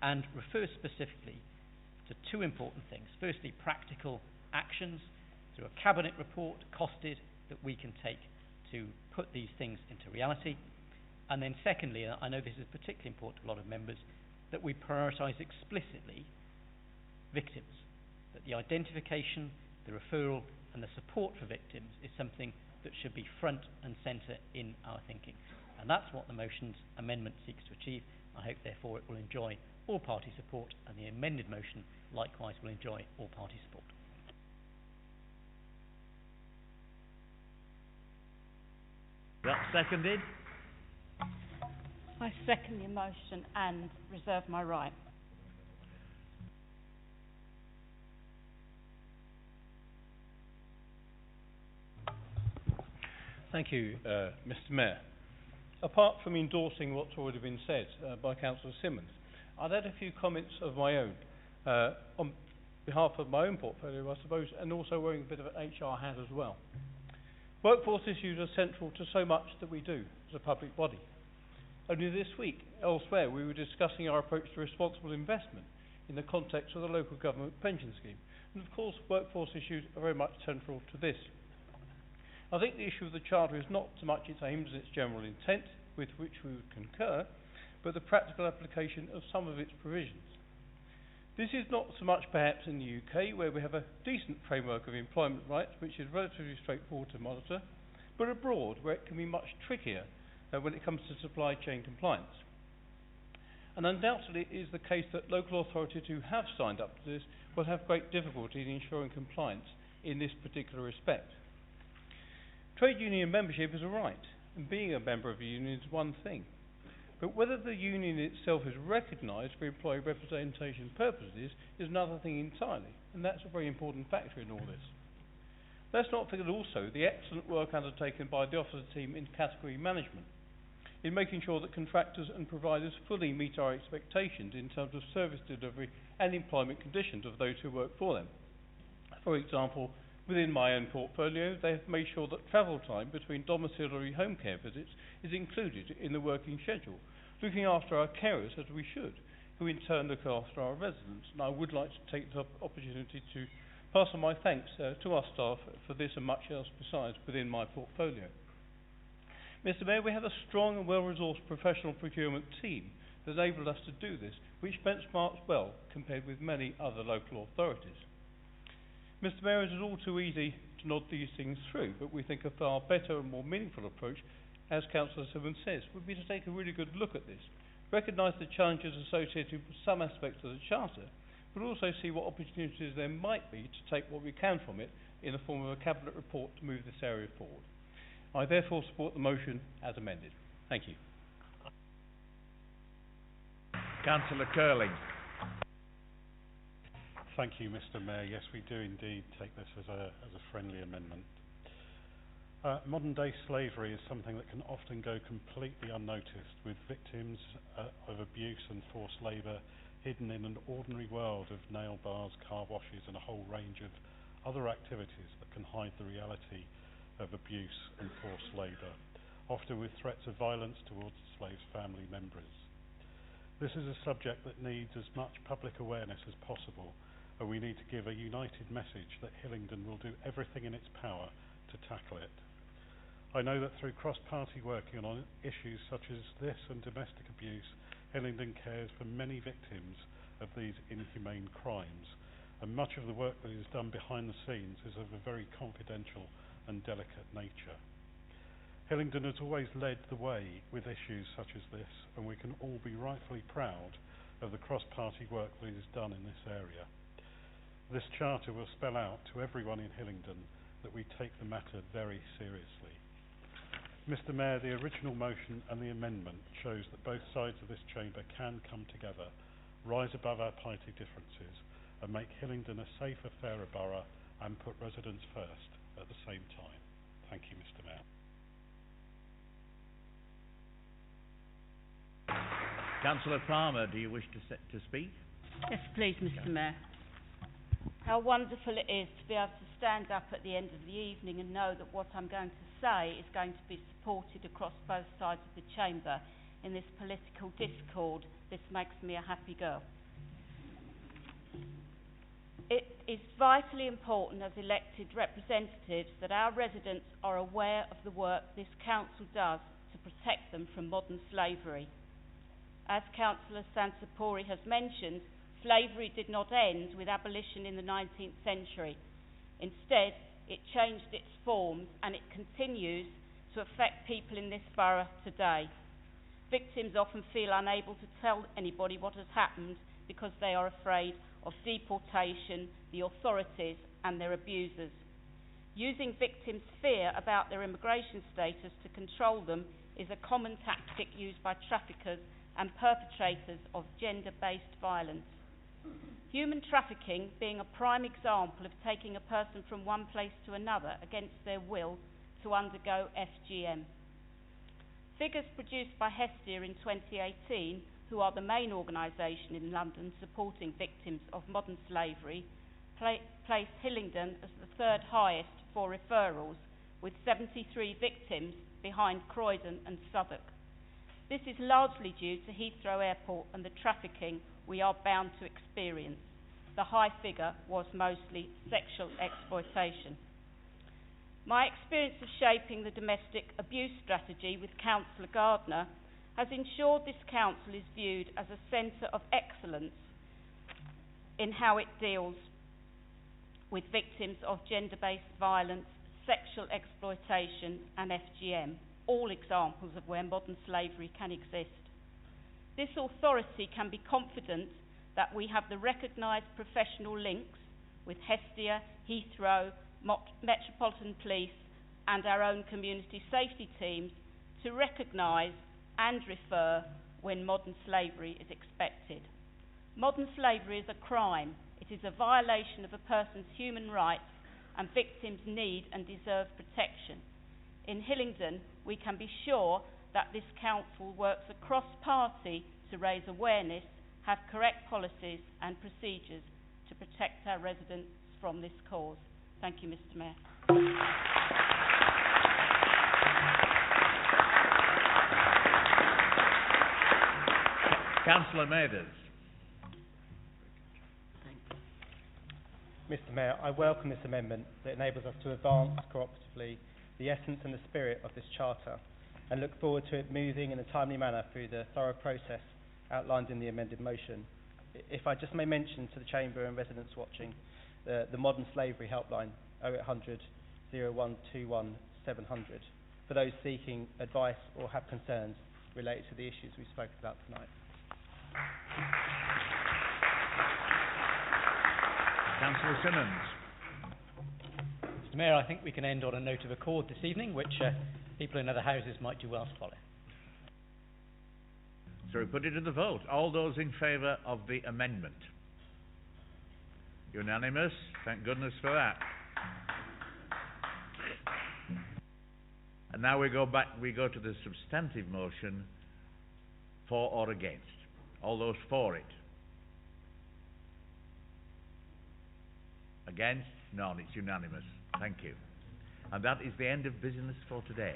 and refer specifically to two important things. Firstly, practical actions through a cabinet report, costed, that we can take to put these things into reality. And then secondly, and I know this is particularly important to a lot of members, that we prioritise explicitly victims, that the identification, the referral and the support for victims is something that should be front and centre in our thinking. And that's what the motion's amendment seeks to achieve. I hope therefore it will enjoy all party support, and the amended motion likewise will enjoy all party support.
That's seconded.
I second the motion and reserve my right.
Thank you, Mr. Mayor. Apart from endorsing what's already been said by Councillor Simmonds, I'd add a few comments of my own on behalf of my own portfolio, I suppose, and also wearing a bit of an HR hat as well. Workforce issues are central to so much that we do as a public body. Only this week, elsewhere, we were discussing our approach to responsible investment in the context of the local government pension scheme. And of course, workforce issues are very much central to this. I think the issue of the Charter is not so much its aims and its general intent, with which we would concur, but the practical application of some of its provisions. This is not so much perhaps in the UK, where we have a decent framework of employment rights, which is relatively straightforward to monitor, but abroad, where it can be much trickier when it comes to supply chain compliance. And undoubtedly it is the case that local authorities who have signed up to this will have great difficulty in ensuring compliance in this particular respect. Trade union membership is a right, and being a member of a union is one thing. But whether the union itself is recognised for employee representation purposes is another thing entirely, and that's a very important factor in all this. Let's not forget also the excellent work undertaken by the officer team in category management, in making sure that contractors and providers fully meet our expectations in terms of service delivery and employment conditions of those who work for them. For example, within my own portfolio, they have made sure that travel time between domiciliary home care visits is included in the working schedule, looking after our carers as we should, who in turn look after our residents. And I would like to take the opportunity to pass on my thanks to our staff for this and much else besides within my portfolio. Mr. Mayor, we have a strong and well-resourced professional procurement team that enabled us to do this, which benchmarks well compared with many other local authorities. Mr. Mayor, it is all too easy to nod these things through, but we think a far better and more meaningful approach, as Councillor Simmonds says, would be to take a really good look at this, recognise the challenges associated with some aspects of the Charter, but also see what opportunities there might be to take what we can from it in the form of a cabinet report to move this area forward. I therefore support the motion as amended. Thank you.
Councillor Curling.
Thank you, Mr. Mayor. Yes, we do indeed take this as a friendly amendment. Modern day slavery is something that can often go completely unnoticed, with victims of abuse and forced labour hidden in an ordinary world of nail bars, car washes and a whole range of other activities that can hide the reality of abuse and forced labour, often with threats of violence towards the slave's family members. This is a subject that needs as much public awareness as possible, and we need to give a united message that Hillingdon will do everything in its power to tackle it. I know that through cross-party working on issues such as this and domestic abuse, Hillingdon cares for many victims of these inhumane crimes, and much of the work that is done behind the scenes is of a very confidential and delicate nature. Hillingdon has always led the way with issues such as this, and we can all be rightfully proud of the cross-party work that is done in this area. This charter will spell out to everyone in Hillingdon that we take the matter very seriously. Mr. Mayor, the original motion and the amendment shows that both sides of this chamber can come together, rise above our party differences, and make Hillingdon a safer, fairer borough and put residents first at the same time. Thank you, Mr. Mayor.
Councillor Palmer, do you wish to speak?
Yes, please, Mr. Mayor. How wonderful it is to be able to stand up at the end of the evening and know that what I'm going to say is going to be supported across both sides of the chamber in this political discord. This makes me a happy girl. It is vitally important as elected representatives that our residents are aware of the work this council does to protect them from modern slavery. As Councillor Sansapori has mentioned, slavery did not end with abolition in the 19th century. Instead, it changed its forms and it continues to affect people in this borough today. Victims often feel unable to tell anybody what has happened because they are afraid of deportation, the authorities and their abusers. Using victims' fear about their immigration status to control them is a common tactic used by traffickers and perpetrators of gender-based violence. Human trafficking being a prime example of taking a person from one place to another against their will to undergo FGM. Figures produced by Hestia in 2018, who are the main organisation in London supporting victims of modern slavery, place Hillingdon as the third highest for referrals, with 73 victims behind Croydon and Southwark. This is largely due to Heathrow Airport and the trafficking we are bound to experience. The high figure was mostly sexual exploitation. My experience of shaping the domestic abuse strategy with Councillor Gardner has ensured this council is viewed as a centre of excellence in how it deals with victims of gender-based violence, sexual exploitation and FGM, all examples of where modern slavery can exist. This authority can be confident that we have the recognised professional links with Hestia, Heathrow, Metropolitan Police and our own community safety teams to recognise and refer when modern slavery is expected. Modern slavery is a crime. It is a violation of a person's human rights and victims need and deserve protection. In Hillingdon, we can be sure that this council works across party to raise awareness, have correct policies and procedures to protect our residents from this cause. Thank you, Mr. Mayor.
Councillor Mathers.
Mr. Mayor, I welcome this amendment that enables us to advance cooperatively the essence and the spirit of this charter and look forward to it moving in a timely manner through the thorough process outlined in the amended motion. If I just may mention to the Chamber and residents watching the Modern Slavery Helpline 0800 0121 700 for those seeking advice or have concerns related to the issues we spoke about tonight.
Councillor Simmonds.
Mr. Mayor, I think we can end on a note of accord this evening, which people in other houses might do well to follow.
So we put it to the vote. All those in favour of the amendment? Unanimous. Thank goodness for that. And now we go to the substantive motion, for or against. All those for it? Against? None. It's unanimous. Thank you. And that is the end of business for today.